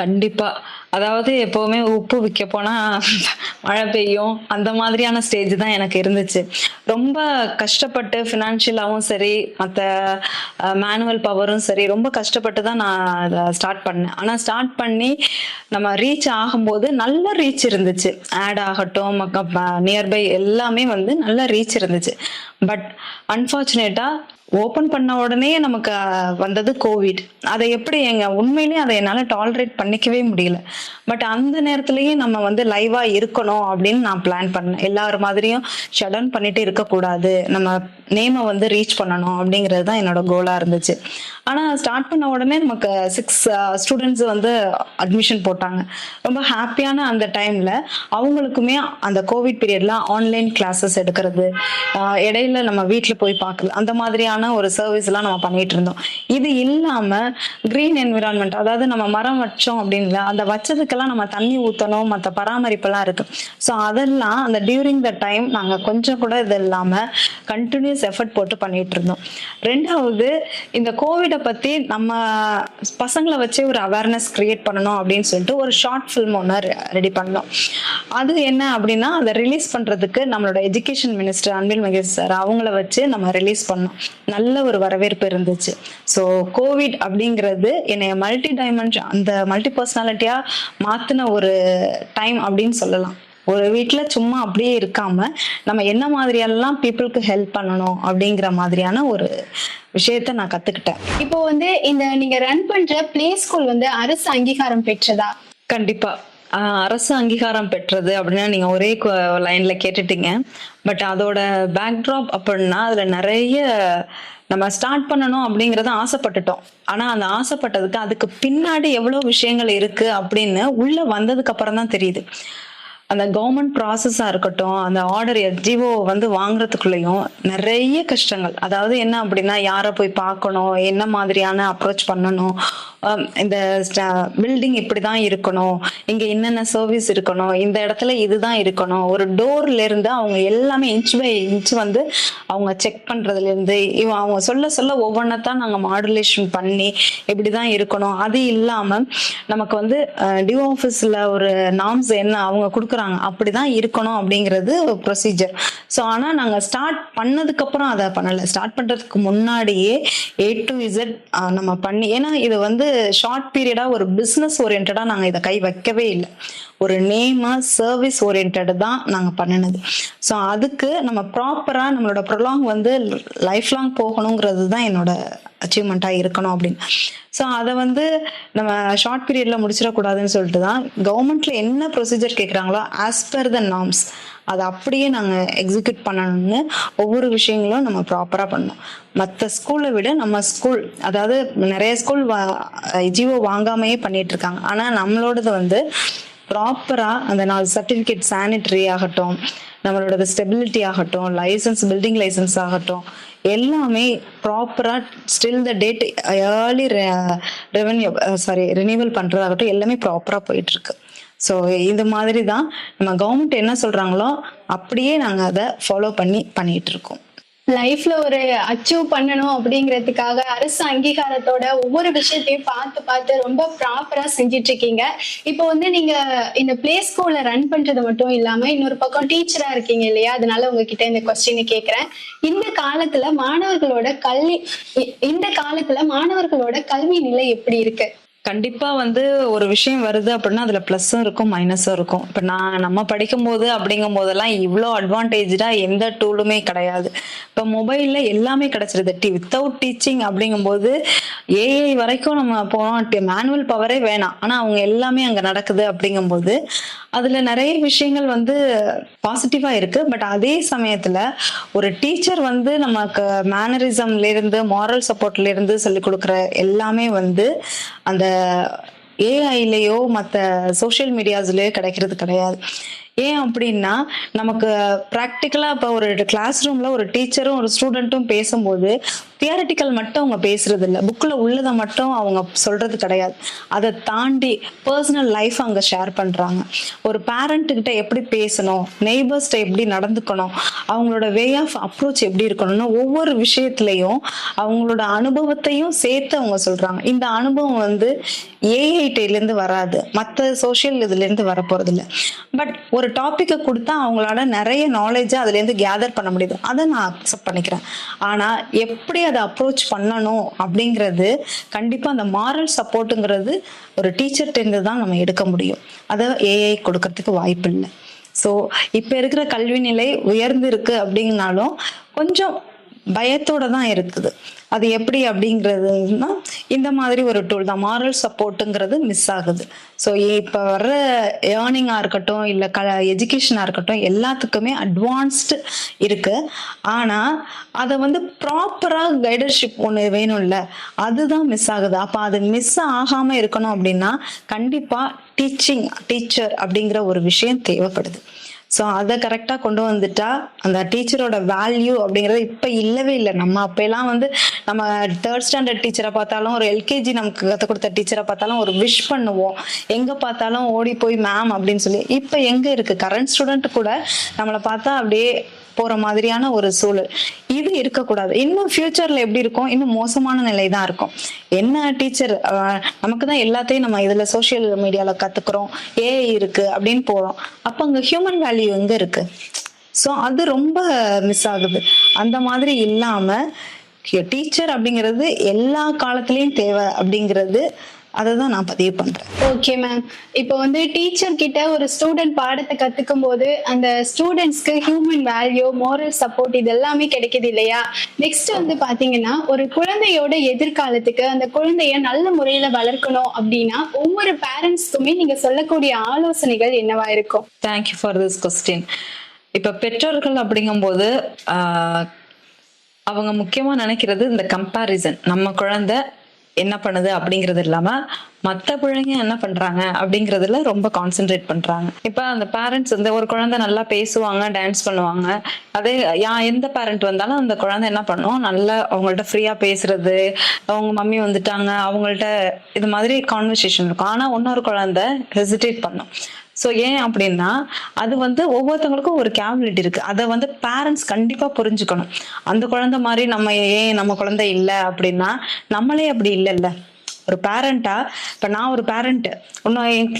கண்டிப்பா. அதாவது எப்பவுமே உப்பு விற்க போனா மழை பெய்யும் அந்த மாதிரியான ஸ்டேஜ் தான் எனக்கு இருந்துச்சு. ரொம்ப கஷ்டப்பட்டு ஃபினான்ஷியலாவும் சரி, மற்ற மேனுவல் பவரும் சரி, ரொம்ப கஷ்டப்பட்டு தான் நான் அதை ஸ்டார்ட் பண்ணேன். ஆனா ஸ்டார்ட் பண்ணி நம்ம ரீச் ஆகும்போது நல்ல ரீச் இருந்துச்சு. ஆட் ஆகட்டும், நியர்பை எல்லாமே வந்து நல்ல ரீச் இருந்துச்சு. பட் அன்பார்ச்சுனேட்டா ஓபன் பண்ண உடனே நமக்கு வந்தது கோவிட். அதை எப்படி உண்மையிலேயே அதை என்னால டாலரேட் பண்ணிக்கவே முடியல. பட் அந்த நேரத்திலயே நம்ம வந்து லைவா இருக்கணும் அப்படின்னு நான் பிளான் பண்ணேன். எல்லாரும் மாதிரியும் ஷட் டவுன் பண்ணிட்டு இருக்கக்கூடாது, நம்ம நேமை வந்து ரீச் பண்ணணும் அப்படிங்கிறது தான் என்னோட கோலா இருந்துச்சு. ஆனா ஸ்டார்ட் பண்ண உடனே நமக்கு 6 ஸ்டூடெண்ட்ஸ் வந்து அட்மிஷன் போட்டாங்க. ரொம்ப ஹாப்பியான அந்த டைம்ல அவங்களுக்குமே அந்த கோவிட் பீரியட்ல ஆன்லைன் கிளாஸஸ் எடுக்கிறது, இடையில நம்ம வீட்டுல போய் பார்க்கறது, அந்த மாதிரியான ஒரு சர்வீஸ் எல்லாம் நம்ம பண்ணிட்டு இருந்தோம். இது இல்லாம கிரீன் என்விரான்மெண்ட், அதாவது நம்ம மரம் வச்சோம் அப்படின்ல, அந்த வச்சதுக்கெல்லாம் நம்ம தண்ணி ஊத்தணும், மற்ற பராமரிப்பெல்லாம் இருக்கு. ஸோ அதெல்லாம் அந்த டியூரிங் த டைம் நாங்க கொஞ்சம் கூட இது இல்லாம கண்டினியூஸ் எஃபர்ட் போட்டு பண்ணிட்டு இருந்தோம். ரெண்டாவது, இந்த கோவிடை பத்தி நம்ம பசங்களை வச்சு ஒரு அவேர்னஸ் கிரியேட் பண்ணணும் அப்படின்னு சொல்லிட்டு ஒரு ஷார்ட் ஃபில்ம் ஒன்று ரெடி பண்ணோம். அது என்ன அப்படின்னா, அதை ரிலீஸ் பண்றதுக்கு நம்மளோட education minister Anbil Mahesh sir அவங்கள வச்சு நம்ம ரிலீஸ் பண்ணோம். நல்ல ஒரு வரவேற்பு இருந்துச்சு. ஸோ கோவிட் அப்படிங்கிறது என்னைய அந்த மல்டி பர்சனாலிட்டியா மாத்தின ஒரு டைம் அப்படின்னு சொல்லலாம். ஒரு வீட்டுல சும்மா அப்படியே இருக்காம நம்ம என்ன மாதிரியெல்லாம் பீப்புளுக்கு ஹெல்ப் பண்ணணும் அப்படிங்கிற மாதிரியான ஒரு விஷயத்த நான் கத்துக்கிட்டேன். இப்போ வந்து இந்த நீங்க ரன் பண்ற பிளே ஸ்கூல் வந்து அரசு அங்கீகாரம் பெற்றதா? கண்டிப்பா. அரசு அங்கீகாரம் பெற்றது அப்படின்னா நீங்க ஒரே லைன்ல கேட்டுட்டீங்க. பட் அதோட பேக்ட்ராப் அப்படின்னா அதுல நிறைய நம்ம ஸ்டார்ட் பண்ணணும் அப்படிங்கறத ஆசைப்பட்டுட்டோம். ஆனா அந்த ஆசைப்பட்டதுக்கு அதுக்கு பின்னாடி எவ்வளவு விஷயங்கள் இருக்கு அப்படின்னு உள்ள வந்ததுக்கு அப்புறம் தான் தெரியுது. அந்த கவர்மெண்ட் ப்ராசஸா இருக்கட்டும், அந்த ஆர்டர் எஸ்ஜிஓ வந்து வாங்குறதுக்குள்ளேயும் நிறைய கஷ்டங்கள். அதாவது என்ன அப்படின்னா, யாரை போய் பார்க்கணும், என்ன மாதிரியான அப்ரோச் பண்ணணும், இந்த பில்டிங் இப்படிதான் இருக்கணும், இங்க என்னென்ன சர்வீஸ் இருக்கணும், இந்த இடத்துல இதுதான் இருக்கணும், ஒரு டோர்ல இருந்து அவங்க எல்லாமே இன்ச் பை இன்ச் வந்து அவங்க செக் பண்றதுல இருந்து அவங்க சொல்ல சொல்ல ஒவ்வொன்றத்தான் நாங்க மாடுலேஷன் பண்ணி இப்படிதான் இருக்கணும். அது இல்லாம நமக்கு வந்து டியூ ஆஃபீஸ்ல ஒரு நார்ம்ஸ் என்ன அவங்க கொடுக்குறாங்க, அப்படிதான் இருக்கணும் அப்படிங்கிறது ப்ரொசீஜர். ஸோ ஆனா நாங்க ஸ்டார்ட் பண்ணதுக்கு அப்புறம் அதை பண்ணல. ஸ்டார்ட் பண்றதுக்கு முன்னாடியே A to Z நம்ம பண்ணி, ஏன்னா இது வந்து ஷார்ட் பீரியடா ஒரு பிசினஸ் ஓரியன்டா நாங்க இதை கை வைக்கவே இல்லை. ஒரு நேமா சர்வீஸ் ஓரியன்ட் தான் நாங்க பண்ணினது. ஸோ அதுக்கு நம்ம ப்ராப்பரா நம்மளோட ப்ரொலாங் வந்து லைஃப் லாங் போகணுங்கிறது தான் என்னோட அச்சீவ்மெண்ட்டா இருக்கணும் அப்படின்னு. ஸோ அதை வந்து நம்ம ஷார்ட் பீரியட்ல முடிச்சிடக்கூடாதுன்னு சொல்லிட்டு தான் கவர்மெண்ட்ல என்ன ப்ரொசீஜர் கேட்குறாங்களோ ஆஸ் பர் த நார்ம்ஸ் அதை அப்படியே நாங்கள் எக்ஸிக்யூட் பண்ணணும்னு ஒவ்வொரு விஷயங்களும் நம்ம ப்ராப்பராக பண்ணோம். மற்ற ஸ்கூலை விட நம்ம ஸ்கூல், அதாவது நிறைய ஸ்கூல் ஜிஓ வாங்காமையே பண்ணிட்டு இருக்காங்க. ஆனால் நம்மளோடது வந்து ப்ராப்பராக அந்த 4 சர்டிஃபிகேட், சானிட்டரி ஆகட்டும், நம்மளோட ஸ்டெபிலிட்டி ஆகட்டும், லைசன்ஸ், பில்டிங் லைசன்ஸ் ஆகட்டும், எல்லாமே ப்ராப்பரா still the date early renewal பண்றதாகட்டும் எல்லாமே ப்ராப்பரா போயிட்டு இருக்கு. ஸோ இந்த மாதிரி தான் நம்ம கவர்மெண்ட் என்ன சொல்றாங்களோ அப்படியே நாங்கள் அதை ஃபாலோ பண்ணிட்டு இருக்கோம். லைஃப்ல ஒரு அச்சீவ் பண்ணணும் அப்படிங்கிறதுக்காக அரசு அங்கீகாரத்தோட ஒவ்வொரு விஷயத்தையும் பார்த்து பார்த்து ரொம்ப ப்ராப்பரா செஞ்சிட்டு இருக்கீங்க. இப்போ வந்து நீங்க இந்த பிளே ஸ்கூல்ல ரன் பண்றது மட்டும் இல்லாம இன்னொரு பக்கம் டீச்சரா இருக்கீங்க இல்லையா? அதனால உங்ககிட்ட இந்த கொஸ்டினை கேட்கிறேன். இந்த காலத்துல மாணவர்களோட கல்வி நிலை எப்படி இருக்கு? கண்டிப்பா வந்து ஒரு விஷயம் வருது அப்படின்னா அதுல பிளஸும் இருக்கும் மைனஸும் இருக்கும். இப்ப நம்ம படிக்கும் போது அப்படிங்கும் போதெல்லாம் இவ்வளோ அட்வான்டேஜா எந்த டூலுமே கிடையாது. இப்ப மொபைல்ல எல்லாமே கிடைச்சிருது. வித்தவுட் டீச்சிங் அப்படிங்கும் போது ஏஐ வரைக்கும் நம்ம போனோம், மேனுவல் பவரே வேணாம், ஆனா அவங்க எல்லாமே அங்க நடக்குது. அப்படிங்கும் போது அதுல நிறைய விஷயங்கள் வந்து பாசிட்டிவா இருக்கு. பட் அதே சமயத்துல ஒரு டீச்சர் வந்து நமக்கு மேனரிசம்ல இருந்து, மாரல் சப்போர்ட்ல இருந்து சொல்லி கொடுக்குற எல்லாமே வந்து அந்த ஏஐலயோ மற்ற சோசியல் மீடியாஸ்லயோ கிடைக்கிறது கிடையாது. ஏன் அப்படின்னா நமக்கு ப்ராக்டிக்கலா இப்போ ஒரு கிளாஸ் ரூம்ல ஒரு டீச்சரும் ஒரு ஸ்டூடெண்ட்டும் பேசும்போது தியரட்டிக்கல் மட்டும் அவங்க பேசுறது இல்லை, புக்கில் உள்ளதை மட்டும் அவங்க சொல்றது கிடையாது. அதை தாண்டி பர்சனல் லைஃப் அங்கே ஷேர் பண்றாங்க. ஒரு பேரண்ட்டுக்கிட்ட எப்படி பேசணும், நெய்பர்ஸ்கிட்ட எப்படி நடந்துக்கணும், அவங்களோட வே ஆஃப் அப்ரோச் எப்படி இருக்கணும்னு ஒவ்வொரு விஷயத்துலையும் அவங்களோட அனுபவத்தையும் சேர்த்து அவங்க சொல்றாங்க. இந்த அனுபவம் வந்து ஏஐடிலேருந்து வராது, மற்ற சோஷியல் இதுலேருந்து வரப்போறது இல்லை. பட் ஒரு டாபிக்கை கொடுத்தா அவங்களால நிறைய நாலேஜை அதுலேருந்து கேதர் பண்ண முடியுது. அதை நான் அக்செப்ட் பண்ணிக்கிறேன். ஆனால் எப்படி அதை அப்ரோச் பண்ணணும் அப்படிங்கிறது கண்டிப்பாக அந்த மாரல் சப்போர்ட்டுங்கிறது ஒரு டீச்சர்கிட்ட தான் நம்ம எடுக்க முடியும். அதை ஏஐ கொடுக்கறதுக்கு வாய்ப்பு இல்லை. ஸோ இப்போ இருக்கிற கல்வி நிலை உயர்ந்து இருக்கு அப்படின்னாலும் கொஞ்சம் பயத்தோட தான் இருக்குது. அது எப்படி அப்படிங்கிறதுனா இந்த மாதிரி ஒரு டூல் தான். மாரல் சப்போர்ட்டுங்கிறது மிஸ் ஆகுது. ஸோ இப்போ வர்ற ஏர்னிங்கா இருக்கட்டும், இல்லை எஜுகேஷனா இருக்கட்டும், எல்லாத்துக்குமே அட்வான்ஸ்டு இருக்கு. ஆனா அதை வந்து ப்ராப்பரா கைடர்ஷிப் ஒன்று வேணும்ல, அதுதான் மிஸ் ஆகுது. அப்போ அது மிஸ் ஆகாம இருக்கணும் அப்படின்னா கண்டிப்பா டீச்சர் அப்படிங்கிற ஒரு விஷயம் தேவைப்படுது. ஸோ அதை கரெக்டாக கொண்டு வந்துட்டா அந்த டீச்சரோட வேல்யூ அப்படிங்கிறது இப்போ இல்லவே இல்லை. நம்ம அப்பெல்லாம் வந்து நம்ம 3rd ஸ்டாண்டர்ட் டீச்சரை பார்த்தாலும், ஒரு எல்கேஜி நமக்கு கற்றுக் கொடுத்த டீச்சரை பார்த்தாலும் ஒரு விஷ் பண்ணுவோம். எங்கே பார்த்தாலும் ஓடி போய் மேம் அப்படின்னு சொல்லி. இப்போ எங்கே இருக்கு? கரண்ட் ஸ்டூடெண்ட் கூட நம்மளை பார்த்தா அப்படியே போற மாதிரியான ஒரு சூழல். இது இருக்கக்கூடாது. இன்னும் ஃபியூச்சர்ல எப்படி இருக்கும்? இன்னும் மோசமான நிலை தான் இருக்கும். என்ன டீச்சர் நமக்கு தான் எல்லாத்தையும் நம்ம இதுல சோசியல் மீடியால கத்துக்கிறோம், ஏஐ இருக்கு அப்படின்னு போறோம். அப்ப அங்க ஹியூமன் வேல்யூ எங்க இருக்கு? ஸோ அது ரொம்ப மிஸ் ஆகுது. அந்த மாதிரி இல்லாம டீச்சர் அப்படிங்கிறது எல்லா காலத்திலயும் தேவை அப்படிங்கிறது, அதை தான் நான் பதிவு பண்றேன். Okay ma'am. இப்போ வந்து டீச்சர் கிட்ட ஒரு ஸ்டூடெண்ட் பாடத்தை கத்துக்கும் போது அந்த ஸ்டூடெண்ட்ஸ்க்கு ஹியூமன் வேல்யூ, மோரல் சப்போர்ட் இது எல்லாமே கிடைக்குது இல்லையா? நெக்ஸ்ட் வந்து பாத்தீங்கன்னா, ஒரு குழந்தையோட எதிர்காலத்துக்கு அந்த குழந்தைய நல்ல முறையில வளர்க்கணும் அப்படின்னா ஒவ்வொரு பேரண்ட்ஸ்க்குமே நீங்க சொல்லக்கூடிய ஆலோசனைகள் என்னவா இருக்கும்? Thank you for this question. இப்ப பெற்றோர்கள் அப்படிங்கும்போது அவங்க முக்கியமா நினைக்கிறது இந்த கம்பேரிசன். நம்ம குழந்தை என்ன பண்ணுது அப்படிங்கிறது இல்லாம மற்ற பிள்ளைங்க என்ன பண்றாங்க அப்படிங்கிறதுல ரொம்ப கான்சென்ட்ரேட் பண்றாங்க. இப்ப அந்த பேரண்ட்ஸ் வந்து ஒரு குழந்தை நல்லா பேசுவாங்க, டான்ஸ் பண்ணுவாங்க. அதே எந்த பேரண்ட் வந்தாலும் அந்த குழந்தை என்ன பண்ணும், நல்லா அவங்கள்ட்ட ஃப்ரீயா பேசுறது, அவங்க மம்மி வந்துட்டாங்க அவங்கள்ட்ட இது மாதிரி கான்வர்சேஷன் இருக்கும். ஆனா இன்னொரு குழந்தை ஹெசிடேட் பண்ணும். ஸோ ஏன் அப்படின்னா அது வந்து ஒவ்வொருத்தவங்களுக்கும் ஒரு கேபபிலிட்டி இருக்கு. அதை வந்து பேரண்ட்ஸ் கண்டிப்பா புரிஞ்சுக்கணும். அந்த குழந்தை மாதிரி நம்ம குழந்தை இல்லை அப்படின்னா நம்மளே அப்படி இல்லைல்ல. ஒரு பேரண்டா, இப்ப நான் ஒரு பேரண்ட், இன்னும் என்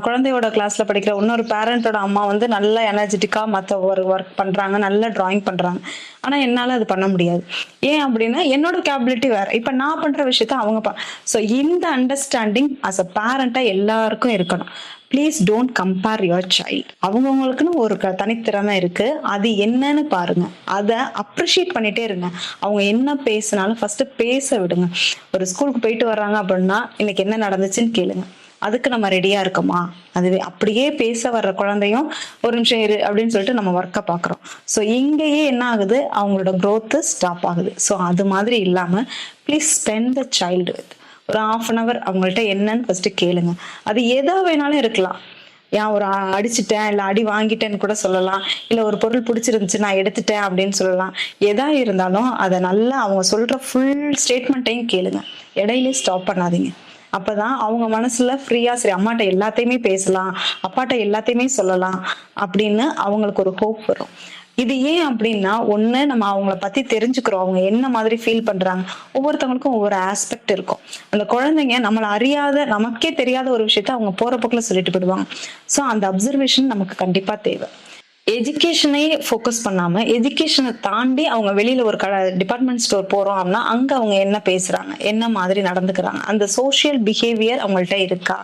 குழந்தையோட கிளாஸ்ல படிக்கிற இன்னொரு பேரண்டோட அம்மா வந்து நல்லா எனர்ஜெட்டிக்கா மற்ற ஒரு ஒர்க் பண்றாங்க, நல்லா டிராயிங் பண்றாங்க. ஆனா என்னால அது பண்ண முடியாது. ஏன் அப்படின்னா என்னோட கேபபிலிட்டி வேற. இப்ப நான் பண்ற விஷயத்த அவங்க ஸோ இந்த அண்டர்ஸ்டாண்டிங் அஸ் அ பேரண்டா எல்லாருக்கும் இருக்கணும். Please don't compare your child. அவங்கவுங்களுக்குன்னு ஒரு தனித்திறமை இருக்கு. அது என்னன்னு பாருங்க, அதை அப்ரிஷியேட் பண்ணிட்டே இருங்க. அவங்க என்ன பேசினாலும் ஃபர்ஸ்ட் பேச விடுங்க. ஒரு ஸ்கூலுக்கு போயிட்டு வர்றாங்க அப்படின்னா இன்னைக்கு என்ன நடந்துச்சுன்னு கேளுங்க. அதுக்கு நம்ம ரெடியா இருக்கோமா? அதுவே அப்படியே பேச வர்ற குழந்தையும் ஒரு நிமிஷம் இரு அப்படின்னு சொல்லிட்டு நம்ம ஒர்க்கை பார்க்குறோம். ஸோ இங்கேயே என்ன ஆகுது, அவங்களோட growth ஸ்டாப் ஆகுது. ஸோ அது மாதிரி இல்லாம please spend the child with ஒரு 1/2 hour அவங்கள்ட்ட என்னன்னு ஃபர்ஸ்ட் கேளுங்க. அது எதா வேணாலும் இருக்கலாம். ஏன் ஒரு அடிச்சுட்டேன், இல்லை அடி வாங்கிட்டேன்னு கூட சொல்லலாம். இல்லை ஒரு பொருள் பிடிச்சிருந்துச்சு நான் எடுத்துட்டேன் அப்படின்னு சொல்லலாம். எதா இருந்தாலும் அதை நல்லா அவங்க சொல்ற ஃபுல் ஸ்டேட்மெண்ட்டையும் கேளுங்க. இடையிலே ஸ்டாப் பண்ணாதீங்க. அப்பதான் அவங்க மனசுல ஃப்ரீயா சரி அம்மாட்ட எல்லாத்தையுமே பேசலாம், அப்பாட்ட எல்லாத்தையுமே சொல்லலாம் அப்படின்னு அவங்களுக்கு ஒரு ஹோப் வரும். இது ஏன் அப்படின்னா, ஒண்ணு நம்ம அவங்கள பத்தி தெரிஞ்சுக்கிறோம், அவங்க என்ன மாதிரி ஃபீல் பண்றாங்க. ஒவ்வொருத்தவங்களுக்கும் ஒவ்வொரு ஆஸ்பெக்ட் இருக்கும். அந்த குழந்தைங்க நம்மள அறியாத, நமக்கே தெரியாத ஒரு விஷயத்த அவங்க போற போக்குல சொல்லிட்டு போயிடுவாங்க. ஸோ அந்த அப்சர்வேஷன் நமக்கு கண்டிப்பா தேவை. எஜுகேஷனை ஃபோக்கஸ் பண்ணாம எஜுகேஷனை தாண்டி அவங்க வெளியில ஒரு டிபார்ட்மெண்ட் ஸ்டோர் போறோம் அப்படின்னா அங்க அவங்க என்ன பேசுறாங்க, என்ன மாதிரி நடந்துக்கிறாங்க, அந்த சோசியல் பிஹேவியர் அவங்கள்ட்ட இருக்கா,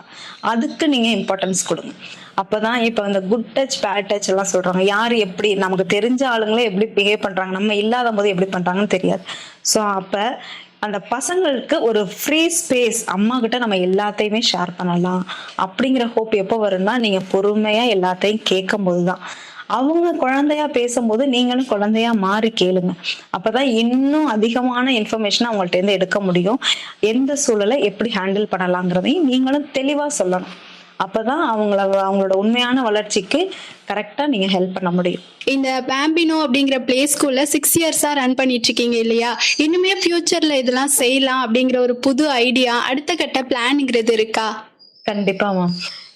அதுக்கு நீங்க இம்பார்ட்டன்ஸ் கொடுங்க. அப்பதான் இப்ப அந்த குட் டச் பேட் டச் எல்லாம் சொல்றாங்க. யாரு எப்படி, நமக்கு தெரிஞ்ச ஆளுங்களே எப்படி பிஹேவ் பண்றாங்க, நம்ம இல்லாத போது எப்படி பண்றாங்கன்னு தெரியாது. ஸோ அப்ப அந்த பசங்களுக்கு ஒரு ஃப்ரீ ஸ்பேஸ், அம்மா கிட்ட நம்ம எல்லாத்தையுமே ஷேர் பண்ணலாம் அப்படிங்கிற ஹோப் எப்போ வரும்னா நீங்க பொறுமையா எல்லாத்தையும் கேட்கும் போதுதான். அவங்க குழந்தையா பேசும்போது நீங்களும் குழந்தையா மாறி கேளுங்க. அப்பதான் இன்னும் அதிகமான இன்ஃபர்மேஷன் அவங்கள்ட்ட இருந்து எடுக்க முடியும். எந்த சூழலை எப்படி ஹேண்டில் பண்ணலாங்கிறதையும் நீங்களும் தெளிவா சொல்லணும். அப்பதான் அவங்களோட உண்மையான வளர்ச்சிக்கு கரெக்டா நீங்க ஹெல்ப் பண்ண முடியும். இந்த பாம்பினோ அப்படிங்கிற பிளே ஸ்கூல்ல 6 இயர்ஸா ரன் பண்ணிட்டு இருக்கீங்க இல்லையா? இன்னுமே ஃபியூச்சர்ல இதெல்லாம் செய்யலாம் அப்படிங்கிற ஒரு புது ஐடியா, அடுத்த கட்ட பிளான்ங்கிறது இருக்கா? கண்டிப்பாமா.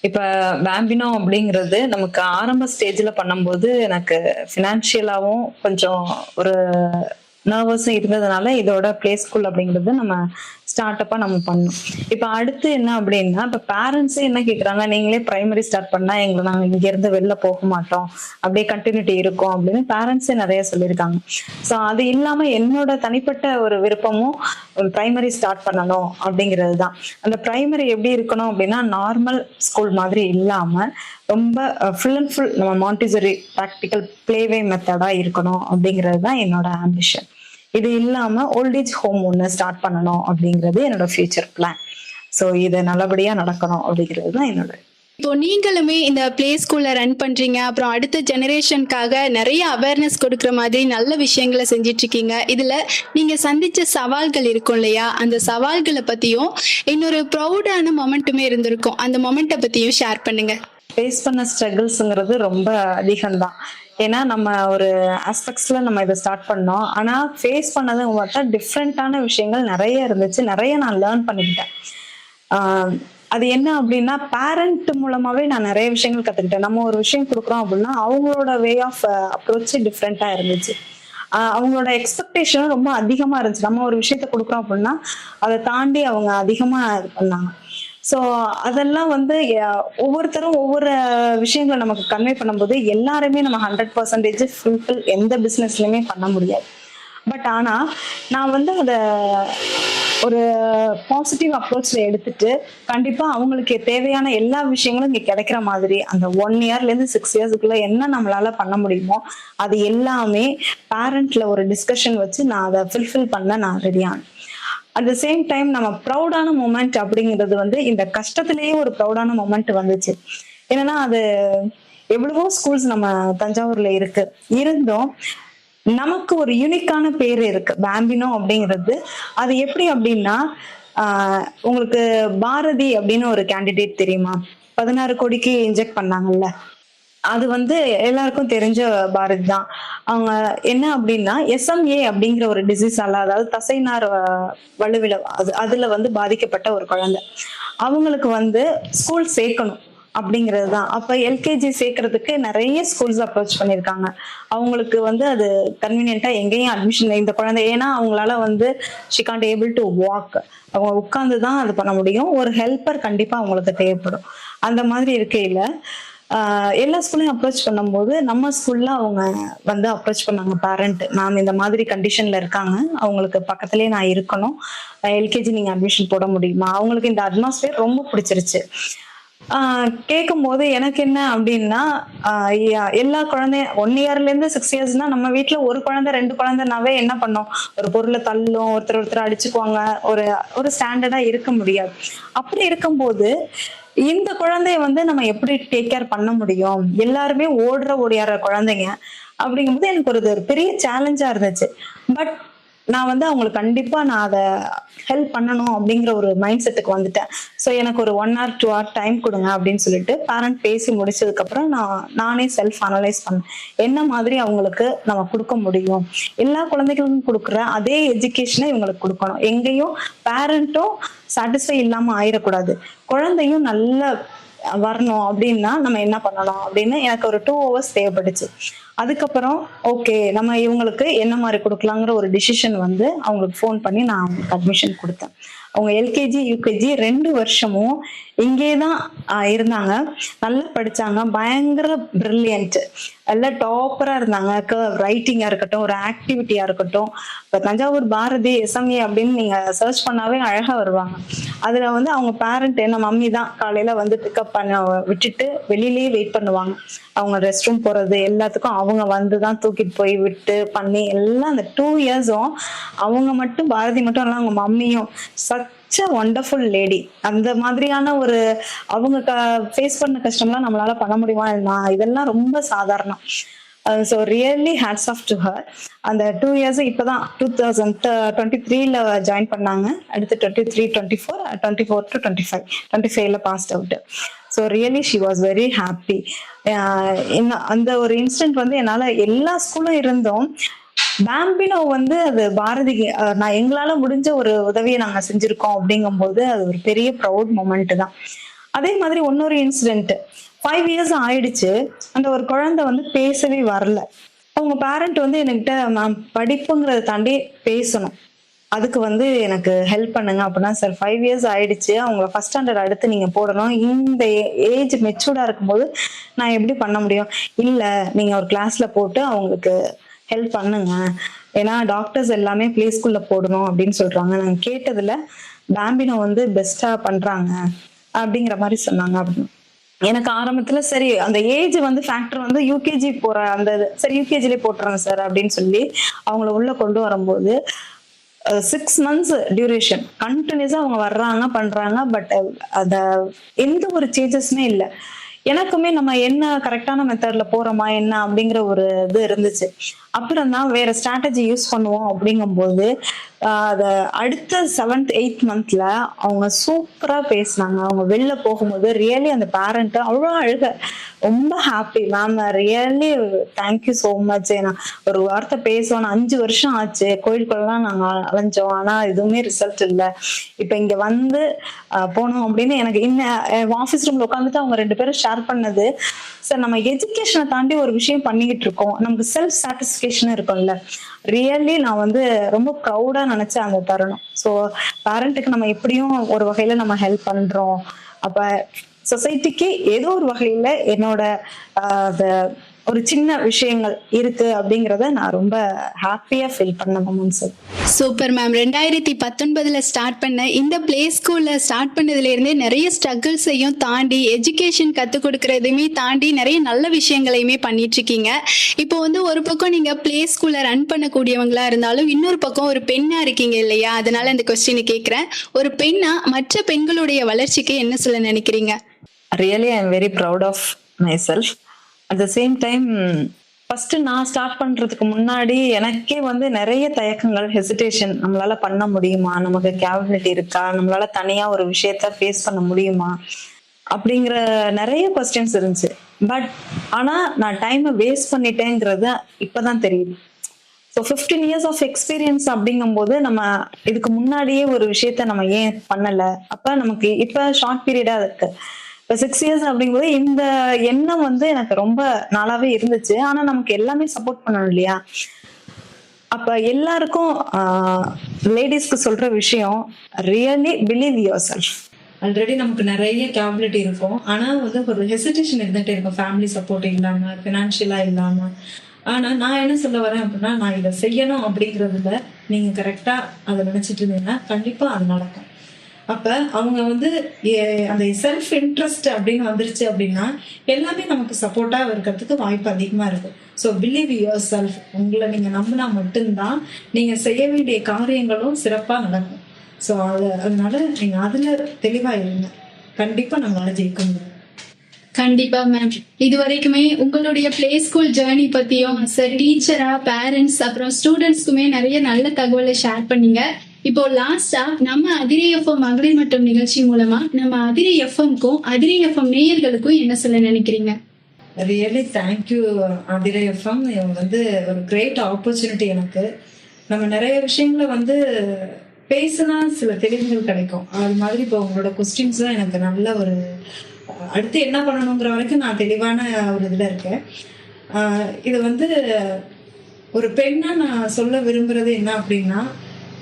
இப்ப பாம்பினோ அப்படிங்கிறது நமக்கு ஆரம்ப ஸ்டேஜ்ல பண்ணும்போது எனக்கு பினான்சியலாவும் கொஞ்சம் ஒரு நர்வஸும் இருந்ததுனால இதோட பிளே ஸ்கூல் அப்படிங்கிறது நம்ம ஸ்டார்ட் அப்பா நம்ம பண்ணோம். இப்ப அடுத்து என்ன அப்படின்னா, இப்ப பேரண்ட்ஸே என்ன கேக்குறாங்க, நீங்களே பிரைமரி ஸ்டார்ட் பண்ணா நாங்க இங்க இருந்து வெளில போக மாட்டோம், அப்படியே கண்டினியூட்டி இருக்கும் அப்படின்னு பேரண்ட்ஸே நிறைய சொல்லியிருக்காங்க. ஸோ அது இல்லாம என்னோட தனிப்பட்ட ஒரு விருப்பமும் பிரைமரி ஸ்டார்ட் பண்ணணும் அப்படிங்கிறது தான். அந்த பிரைமரி எப்படி இருக்கணும் அப்படின்னா, நார்மல் ஸ்கூல் மாதிரி இல்லாம ரொம்ப ஃபுல் அண்ட் ஃபுல் நம்ம மாண்டிசரி ப்ராக்டிக்கல் பிளேவே மெத்தடா இருக்கணும் அப்படிங்கிறது தான் என்னோட ஆம்பிஷன். இது இல்லாம ஓல்டேஜ் ஹோம் ஒன்று ஸ்டார்ட் பண்ணணும் அப்படிங்கிறது என்னோட ஃபியூச்சர் பிளான். ஸோ இது நல்லபடியா நடக்கணும் அப்படிங்கிறது தான் என்னோட. இப்போ நீங்களுமே இந்த பிளே ஸ்கூல்ல ரன் பண்றீங்க, அப்புறம் அடுத்த ஜெனரேஷனுக்காக நிறைய அவேர்னஸ் கொடுக்குற மாதிரி நல்ல விஷயங்களை செஞ்சிட்டு இருக்கீங்க. இதுல நீங்க சந்திச்ச சவால்கள் இருக்கும் இல்லையா, அந்த சவால்களை பத்தியும் இன்னொரு ப்ரௌடான மொமெண்ட்டுமே இருந்திருக்கும், அந்த மொமெண்ட்டை பத்தியும் ஷேர் பண்ணுங்க. ஃபேஸ் பண்ண ஸ்ட்ரகிள்ஸுங்கிறது ரொம்ப அதிகம்தான். ஏன்னா நம்ம ஒரு ஆஸ்பெக்ட்ஸ்ல நம்ம இதை ஸ்டார்ட் பண்ணோம். ஆனா ஃபேஸ் பண்ணது பார்த்தா டிஃப்ரெண்டான விஷயங்கள் நிறைய இருந்துச்சு. நிறைய நான் லேர்ன் பண்ணிக்கிட்டேன். அது என்ன அப்படின்னா, பேரண்ட் மூலமாவே நான் நிறைய விஷயங்கள் கத்துக்கிட்டேன். நம்ம ஒரு விஷயம் கொடுக்குறோம் அப்படின்னா அவங்களோட வே ஆஃப் அப்ரோச் டிஃப்ரெண்டா இருந்துச்சு. அவங்களோட எக்ஸ்பெக்டேஷனும் ரொம்ப அதிகமா இருந்துச்சு. நம்ம ஒரு விஷயத்த கொடுக்குறோம் அப்படின்னா அதை தாண்டி அவங்க அதிகமா இது பண்ணாங்க. ஸோ அதெல்லாம் ஒவ்வொருத்தரும் ஒவ்வொரு விஷயங்களை நமக்கு கன்வே பண்ணும்போது எல்லாருமே நம்ம 100% ஃபுல்ஃபில் எந்த பிஸ்னஸ்லையுமே பண்ண முடியாது. பட் ஆனா நான் அதை ஒரு பாசிட்டிவ் அப்ரோச்ல எடுத்துட்டு கண்டிப்பா அவங்களுக்கு தேவையான எல்லா விஷயங்களும் இங்க கிடைக்கிற மாதிரி அந்த 1 இயர்ல இருந்து 6 இயர்ஸ்க்குள்ள என்ன நம்மளால பண்ண முடியுமோ அது எல்லாமே பேரண்ட்ல ஒரு டிஸ்கஷன் வச்சு நான் அதை ஃபுல்ஃபில் பண்ண நான் ரெடியானேன். அட் த சேம் டைம் நம்ம ப்ரௌடான மூமெண்ட் அப்படிங்கிறது இந்த கஷ்டத்திலேயே ஒரு ப்ரௌடான மூமெண்ட் வந்துச்சு. என்னன்னா அது எவ்வளவோ ஸ்கூல்ஸ் நம்ம தஞ்சாவூர்ல இருக்கு, இருந்தும் நமக்கு ஒரு யூனிக்கான பேர் இருக்கு பாம்பினோ அப்படிங்கிறது. அது எப்படி அப்படின்னா, உங்களுக்கு பாரதி அப்படின்னு ஒரு கேண்டிடேட் தெரியுமா? 16 கோடிக்கு இன்ஜெக்ட் பண்ணாங்கல்ல, அது எல்லாருக்கும் தெரிஞ்ச பாரதி தான். அவங்க என்ன அப்படின்னா SMA அப்படிங்கிற ஒரு டிசீஸால, அதாவது தசைநார் வலுவில அதுல பாதிக்கப்பட்ட ஒரு குழந்தை. அவங்களுக்கு ஸ்கூல் சேர்க்கணும் அப்படிங்கிறது தான். அப்ப எல்கேஜி சேர்க்கறதுக்கு நிறைய ஸ்கூல்ஸ் அப்ரோச் பண்ணியிருக்காங்க. அவங்களுக்கு அது கன்வீனியன்ட்டா எங்கேயும் அட்மிஷன் இந்த குழந்தை, ஏன்னா அவங்களால she can't able to walk, அவங்க உட்கார்ந்து தான் அது பண்ண முடியும். ஒரு ஹெல்ப்பர் கண்டிப்பா அவங்களுக்கு தேவைப்படும். அந்த மாதிரி இருக்கையில எல்லா ஸ்கூல்லையும் அப்ரோச் பண்ணும்போது நம்ம ஸ்கூல்ல அவங்க அப்ரோச் பண்ணாங்க பேரண்ட், நான் இந்த மாதிரி கண்டிஷன்ல இருக்காங்க, அவங்களுக்கு பக்கத்துலயே நான் இருக்கணும், எல்கேஜி நீங்க அட்மிஷன் போட முடியுமா? அவங்களுக்கு இந்த அட்மாஸ்பியர் ரொம்ப பிடிச்சிருச்சு. கேட்கும் போது எனக்கு என்ன அப்படின்னா, எல்லா குழந்தையும் 1 இயர்ல இருந்து 6 இயர்ஸ்னா நம்ம வீட்டுல ஒரு குழந்தை 2 குழந்தைனாவே என்ன பண்ணோம், ஒரு பொருளை தள்ளும், ஒருத்தர் அடிச்சுக்குவாங்க, ஒரு ஸ்டாண்டர்டா இருக்க முடியாது. அப்படி இருக்கும்போது இந்த குழந்தைய நம்ம எப்படி டேக் கேர் பண்ண முடியும்? எல்லாருமே ஓடியாடுற குழந்தைங்க அப்படிங்கும்போது எனக்கு ஒரு பெரிய சேலஞ்சா இருந்துச்சு. பட் நான் அவங்களுக்கு கண்டிப்பா நான் அதை ஹெல்ப் பண்ணணும் அப்படிங்கிற ஒரு மைண்ட் செட்டுக்கு வந்துட்டேன். ஸோ எனக்கு ஒரு 1 hour 2 hour டைம் கொடுங்க அப்படின்னு சொல்லிட்டு பேரண்ட் பேசி முடிச்சதுக்கு அப்புறம் நானே செல்ஃப் அனலைஸ் பண்ணேன். என்ன மாதிரி அவங்களுக்கு நம்ம கொடுக்க முடியும், எல்லா குழந்தைகளுக்கும் கொடுக்குற அதே எஜுகேஷனை இவங்களுக்கு கொடுக்கணும், எங்கேயும் பேரண்ட்டும் சாட்டிஸ்ஃபை இல்லாம ஆயிடக்கூடாது, குழந்தையும் நல்ல வரணும் அப்படின்னா நம்ம என்ன பண்ணலாம் அப்படின்னு எனக்கு ஒரு 2 hours தேவைப்பட்டுச்சு. அதுக்கப்புறம் ஓகே நம்ம இவங்களுக்கு என்ன மாதிரி கொடுக்கலாங்கிற ஒரு டிசிஷன் அவங்களுக்கு ஃபோன் பண்ணி நான் அவங்களுக்கு அட்மிஷன் கொடுத்தேன். அவங்க எல்கேஜி யூகேஜி 2 வருஷமும் இங்கேதான் இருந்தாங்க. நல்லா படிச்சாங்க, பயங்கர பிரில்லியன்ட், எல்லாம் டாப்பரா இருந்தாங்க. ரைட்டிங்கா இருக்கட்டும், ஒரு ஆக்டிவிட்டியா இருக்கட்டும். இப்ப தஞ்சாவூர் பாரதி SMA அப்படின்னு நீங்க சர்ச் பண்ணாவே அழகா வருவாங்க. அதுல அவங்க பேரண்ட் என்ன மம்மி தான் காலையில பிக்கப் பண்ண விட்டுட்டு வெளியிலேயே வெயிட் பண்ணுவாங்க. அவங்க ரெஸ்ட் ரூம் போறது எல்லாத்துக்கும் அவங்க தான் தூக்கிட்டு போய் விட்டு பண்ணி எல்லாம் அந்த 2 இயர்ஸும் அவங்க மட்டும், பாரதி மட்டும் இல்ல, அவங்க மம்மியும் சச் அ வண்டர்ஃபுல் லேடி. அந்த மாதிரியான ஒரு அவங்க ஃபேஸ் பண்ண கஷ்டம்லாம் நம்மளால பண்ண முடியுமா? இதெல்லாம் ரொம்ப சாதாரணம். So really hats off to her. அந்த 2 இயர்ஸ் இப்போதான் 2023ல ஜாயின் பண்ணாங்க. அடுத்து 23, 24, 24 to 25, 25ல passed out. So really she was very happy. அந்த ஒரு இன்சிடென்ட் என்னால எல்லா ஸ்கூலும் இருந்தோம், பாம்பினோ அது பாரதி நான் எங்களால முடிஞ்ச ஒரு உதவியை நாங்க செஞ்சிருக்கோம் அப்படிங்கும்போது அது ஒரு பெரிய ப்ரௌட் மொமெண்ட் தான். அதே மாதிரி இன்னொரு இன்சிடென்ட், 5 இயர்ஸ் ஆயிடுச்சு, அந்த ஒரு குழந்தை பேசவே வரல. அவங்க பேரண்ட் என்கிட்ட மேம் படிப்புங்கிறத தாண்டி பேசணும், அதுக்கு எனக்கு ஹெல்ப் பண்ணுங்க அப்படின்னா, சார் 5 இயர்ஸ் ஆயிடுச்சு, அவங்க ஃபர்ஸ்ட் ஸ்டாண்டர்ட் அடுத்து நீங்க போடணும், இந்த ஏஜ் மெச்சூர்டா இருக்கும்போது நான் எப்படி பண்ண முடியும்? இல்ல நீங்க ஒரு கிளாஸ்ல போட்டு அவங்களுக்கு ஹெல்ப் பண்ணுங்க, ஏன்னா டாக்டர்ஸ் எல்லாமே பிளே ஸ்கூல்ல போடணும் அப்படின்னு சொல்றாங்க. நாங்க கேட்டதுல பாம்பினோ பெஸ்டா பண்றாங்க அப்படிங்கிற மாதிரி சொன்னாங்க அப்படின்னு. எனக்கு ஆரம்பத்துல சரி அந்த ஏஜ் வந்து ஃபேக்டர் வந்து யூகேஜி போற அந்த சரி யூகேஜிலே போட்டுறேன் சார் அப்படின்னு சொல்லி அவங்கள உள்ள கொண்டு வரும்போது 6 months டியூரேஷன் கண்டினியூஸா அவங்க வர்றாங்க பண்றாங்க. பட் அத எந்த ஒரு சேஞ்சஸுமே இல்லை. எனக்குமே நம்ம என்ன கரெக்டான மெத்தட்ல போறோமா என்ன அப்படிங்கிற ஒரு இது இருந்துச்சு. அப்புறம் தான் வேற ஸ்ட்ராட்டஜி யூஸ் பண்ணுவோம் அப்படிங்கும்போது அத அடுத்த 7th 8th மந்த்ல அவங்க சூப்பரா பேசினாங்க. அவங்க வெளில போகும்போது ரியலி அந்த பேரண்ட் அவ்வளோ அழுக ரொம்ப happy ma'am, really thank you so much. ஏன்னா ஒரு வார்த்தை பேசணும் 5 வருஷம் ஆச்சு, கோயிலுக்குள்ளலாம் நாங்க அலைஞ்சோம், ஆனா எதுவுமே ரிசல்ட் இல்லை. இப்ப இங்க வந்து போனோம் அப்படின்னு எனக்கு இன்னும் ஆஃபீஸ் ரூம்ல உட்காந்துட்டு அவங்க 2 பேரும் ஷேர் பண்ணது, சார் நம்ம எஜுகேஷனை தாண்டி ஒரு விஷயம் பண்ணிக்கிட்டு இருக்கோம், நமக்கு செல்ஃப் சாட்டிஸ்ஃபேக்ஷன் இருக்கும்ல. ரியலி நான் வந்து ரொம்ப ப்ரௌடா நினைச்சேன் அந்த தருணம். ஸோ பேரண்ட்டுக்கு நம்ம எப்படியும் ஒரு வகையில நம்ம ஹெல்ப் பண்றோம். அப்ப சொசைட்டிக்கு ஏதோ ஒரு வகையில என்னோட ஒரு சின்ன விஷயங்கள் இருக்கு அப்படிங்கறத நான் ரொம்ப ஹாப்பியா ஃபீல் பண்ண மொமெண்ட்ஸ். Super ma'am. 2019 ஸ்டார்ட் பண்ண இந்த பிளே ஸ்கூல்ல ஸ்டார்ட் பண்ணதுல இருந்தே நிறைய ஸ்ட்ரகிள்ஸையும் தாண்டி எஜுகேஷன் கற்றுக் கொடுக்கறதையுமே தாண்டி நிறைய நல்ல விஷயங்களையுமே பண்ணிட்டு இருக்கீங்க. இப்போ வந்து ஒரு பக்கம் நீங்க பிளே ஸ்கூல்ல ரன் பண்ணக்கூடியவங்களா இருந்தாலும் இன்னொரு பக்கம் ஒரு பெண்ணா இருக்கீங்க இல்லையா? அதனால இந்த கொஸ்டினை கேட்கிறேன். ஒரு பெண்ணா மற்ற பெண்களுடைய வளர்ச்சிக்கு என்ன சொல்ல நினைக்கிறீங்க? Really I am very proud of myself. At the same time first நான் ஸ்டார்ட் பண்றதுக்கு முன்னாடி எனக்கே வந்து நிறைய தயக்கங்கள், ஹெசிடேஷன், நம்மளால பண்ண முடியுமா, நமக்கு கேபபிலிட்டி இருக்கா, நம்மளால தனியா ஒரு விஷயத்த ஃபேஸ் பண்ண முடியுமா அப்படிங்கிற நிறைய கொஸ்டின்ஸ் இருந்துச்சு. பட் ஆனா நான் டைமை வேஸ்ட் பண்ணிட்டேங்கிறது இப்பதான் தெரியுது. ஸோ 15 years ஆஃப் எக்ஸ்பீரியன்ஸ் அப்படிங்கும்போது நம்ம இதுக்கு முன்னாடியே ஒரு விஷயத்த நம்ம ஏன் பண்ணல, அப்ப நமக்கு இப்ப ஷார்ட் பீரியடா இருக்கு. இப்போ 6 years அப்படிங்கும்போது இந்த எண்ணம் வந்து எனக்கு ரொம்ப நாளாவே இருந்துச்சு. ஆனா நமக்கு எல்லாமே சப்போர்ட் பண்ணணும் இல்லையா? அப்ப எல்லாருக்கும் லேடிஸ்க்கு சொல்ற விஷயம், really believe your self. Already நமக்கு நிறைய கேபபிலிட்டி இருக்கும், ஆனா வந்து ஒரு ஹெசிடேஷன் இருந்துகிட்டே இருக்கும், ஃபேமிலி சப்போர்ட் இல்லாம, ஃபினான்ஷியலா இல்லாம. ஆனா நான் என்ன சொல்ல வரேன் அப்படின்னா, நான் இதை செய்யணும் அப்படிங்கறதுல நீங்க கரெக்டா அதை நினைச்சிட்டு இருந்தீங்கன்னா கண்டிப்பா அது நடக்கும். அப்ப அவங்க வந்து அந்த செல்ஃப் இன்ட்ரெஸ்ட் அப்படின்னு வந்துருச்சு அப்படின்னா எல்லாமே நமக்கு சப்போர்ட்டா இருக்கிறதுக்கு வாய்ப்பு அதிகமா இருக்கு. So believe your self. உங்களை நீங்க நம்பினா மட்டும்தான் நீங்க செய்ய வேண்டிய காரியங்களும் சிறப்பா நடக்கும். ஸோ அதனால நீங்க அதுல தெளிவா இருங்க, கண்டிப்பா நம்மளால ஜெயிக்க முடியும். கண்டிப்பா மேம். இது வரைக்குமே உங்களுடைய பிளே ஸ்கூல் ஜேர்னி பத்தியும் டீச்சரா, பேரண்ட்ஸ், அப்புறம் ஸ்டூடெண்ட்ஸ்க்குமே நிறைய நல்ல தகவலை ஷேர் பண்ணீங்க. இப்போ லாஸ்டா நம்ம அதிரை எஃப்எம் மகளிர் மட்டும் நிகழ்ச்சி மூலமா நம்ம அதிரை எஃப்எம்க்கும் அதிரை எஃப்எம் நேயர்களுக்கும் என்ன சொல்ல நினைக்கிறீங்க? Really thank you Adirai FM. வந்து ஒரு கிரேட் ஆப்பர்ச்சுனிட்டி எனக்கு. நம்ம நிறைய விஷயங்களை வந்து பேசினா சில தெளிவுகள் கிடைக்கும். அது மாதிரி இப்போ உங்களோட கொஸ்டின்ஸ் தான் எனக்கு நல்ல ஒரு அடுத்து என்ன பண்ணணுங்கிற வரைக்கும் நான் தெளிவான ஒரு இதுல இருக்கேன். இது வந்து ஒரு பெண்ணா நான் சொல்ல விரும்புறது என்ன அப்படின்னா,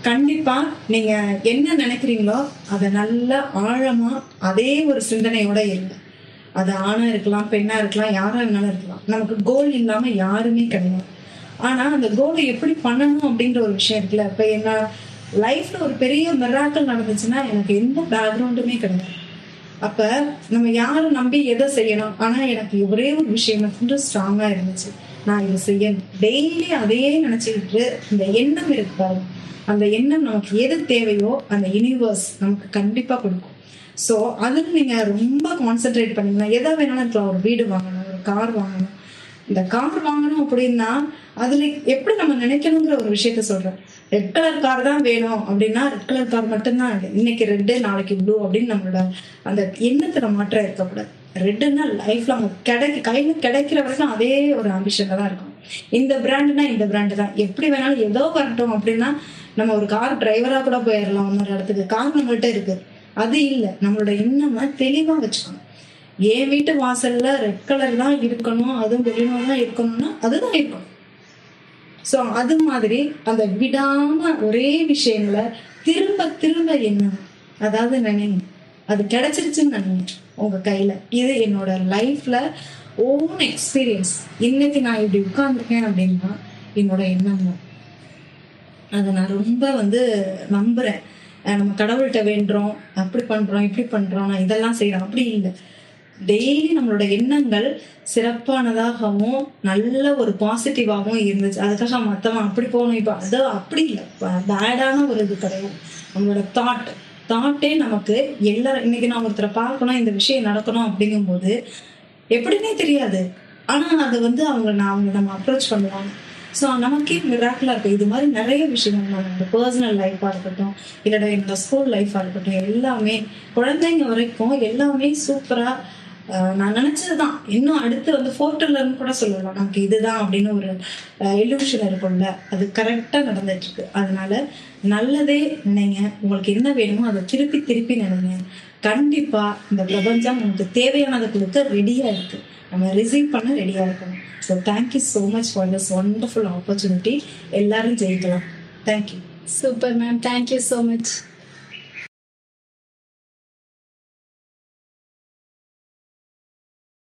கண்டிப்பா நீங்க என்ன நினைக்கிறீங்களோ அதை நல்ல ஆழமா அதே ஒரு சிந்தனையோட இருங்க. அது ஆணா இருக்கலாம், பெண்ணா இருக்கலாம், யாரா வேணாலும் இருக்கலாம். நமக்கு கோல் இல்லாம யாருமே கிடையாது. ஆனா அந்த கோலை எப்படி பண்ணணும் அப்படிங்கிற ஒரு விஷயம் இருக்குல்ல. இப்ப என்ன லைஃப்ல ஒரு பெரிய மிராக்கிள் நடந்துச்சுன்னா எனக்கு எந்த பேக்ரவுண்டுமே கிடையாது. அப்ப நம்ம யாரும் நம்பி எதை செய்யணும், ஆனா எனக்கு ஒரே ஒரு விஷயம் மட்டும் ஸ்ட்ராங்கா இருந்துச்சு, நான் இதை செய்யணும். டெய்லி அதையே நினைச்சுக்கிட்டு இந்த எண்ணம் இருக்காது. அந்த எண்ணம் நமக்கு எது தேவையோ அந்த யூனிவர்ஸ் நமக்கு கண்டிப்பா கொடுக்கும். ஸோ அதுக்கு நீங்க ரொம்ப கான்சென்ட்ரேட் பண்ணீங்கன்னா எதை வேணாலும் இருக்கலாம். ஒரு வீடு வாங்கணும், ஒரு கார் வாங்கணும். இந்த கார் வாங்கணும் அப்படின்னா அதுல எப்படி நம்ம நினைக்கணுங்கிற ஒரு விஷயத்த சொல்றேன். ரெட் கலர் கார் தான் வேணும் அப்படின்னா ரெட் கலர் கார் மட்டும்தான், இன்னைக்கு ரெட்டு நாளைக்கு ப்ளூ அப்படின்னு நம்மளோட அந்த எண்ணத்துல மாற்றம் இருக்கக்கூடாது. ரெட்டுன்னா லைஃப்ல அவங்க கையில கிடைக்கிற வரைக்கும் அதே ஒரு ஆம்பிஷன்ல தான் இருக்கும். இந்த பிராண்டுனா இந்த பிராண்டு தான், எப்படி வேணாலும் ஏதோ வரட்டும் அப்படின்னா நம்ம ஒரு கார் டிரைவரா கூட போயிடலாம் இன்னொரு இடத்துக்கு. கார் நம்மள்கிட்ட இருக்கு, அது இல்லை. நம்மளோட எண்ணமா தெளிவா வச்சுக்கணும். என் வீட்டு வாசல்ல ரெட் கலர் தான் இருக்கணும், அதுவும் வெளியில தான் இருக்கணும்னா அதுதான் இருக்கணும். ஸோ அது மாதிரி அந்த விடாம ஒரே விஷயங்களை திரும்ப திரும்ப எண்ணணும். அதாவது நினைங்க, அது கிடைச்சிருச்சுன்னு நினைங்க உங்க கையில. இது என்னோட லைஃப்ல ஓன் எக்ஸ்பீரியன்ஸ். இன்னைக்கு நான் இப்படி உட்கார்ந்துருக்கேன் அப்படின்னா என்னோட எண்ணம் தான். அதை நான் ரொம்ப வந்து நம்புறேன். நம்ம கடவுள்கிட்ட வேண்டுறோம், அப்படி பண்றோம், இப்படி பண்றோம், நான் இதெல்லாம் செய்யறோம், அப்படி இல்லை. டெய்லி நம்மளோட எண்ணங்கள் சிறப்பானதாகவும் நல்ல ஒரு பாசிட்டிவாகவும் இருந்துச்சு. அதுக்காக மற்றவன் அப்படி போகணும் இப்போ அது அப்படி இல்லை, பேடான ஒரு இது கிடையாது. நம்மளோட தாட்டே நமக்கு எல்லாரும் இன்னைக்கு நான் ஒருத்தரை பார்க்கணும், இந்த விஷயம் நடக்கணும் அப்படிங்கும்போது எப்படின்னே தெரியாது, ஆனா அது வந்து அவங்க நம்ம அப்ரோச் பண்ணுவாங்க. ஸோ நமக்கே மிராக்கிளா இருக்கு. இது மாதிரி நிறைய விஷயங்கள் நம்ம பர்சனல் லைஃபா இருக்கட்டும், இல்லைடா என்னோட ஸ்கூல் லைஃபா இருக்கட்டும், எல்லாமே குழந்தைங்க வரைக்கும் எல்லாமே சூப்பரா நான் நினைச்சதுதான். இன்னும் அடுத்து வந்து ஃபோட்டோலன்னு கூட சொல்லலாம், நமக்கு இதுதான் அப்படின்னு ஒரு இல்யூஷன் இருக்கும்ல, அது கரெக்டா நடந்துட்டு இருக்கு. அதனால நல்லதே நினைங்க, உங்களுக்கு என்ன வேணுமோ அதை திருப்பி நினைங்க. கண்டிப்பா இந்த பிரபஞ்சம் உங்களுக்கு தேவையானதை கொடுக்க ரெடியா இருக்கு, நம்ம ரிசீவ் பண்ண ரெடியா இருக்கணும். So thank you so much for this wonderful opportunity. எல்லாரும் ஜெயிக்கலாம். Thank you. Super ma'am, thank you so much.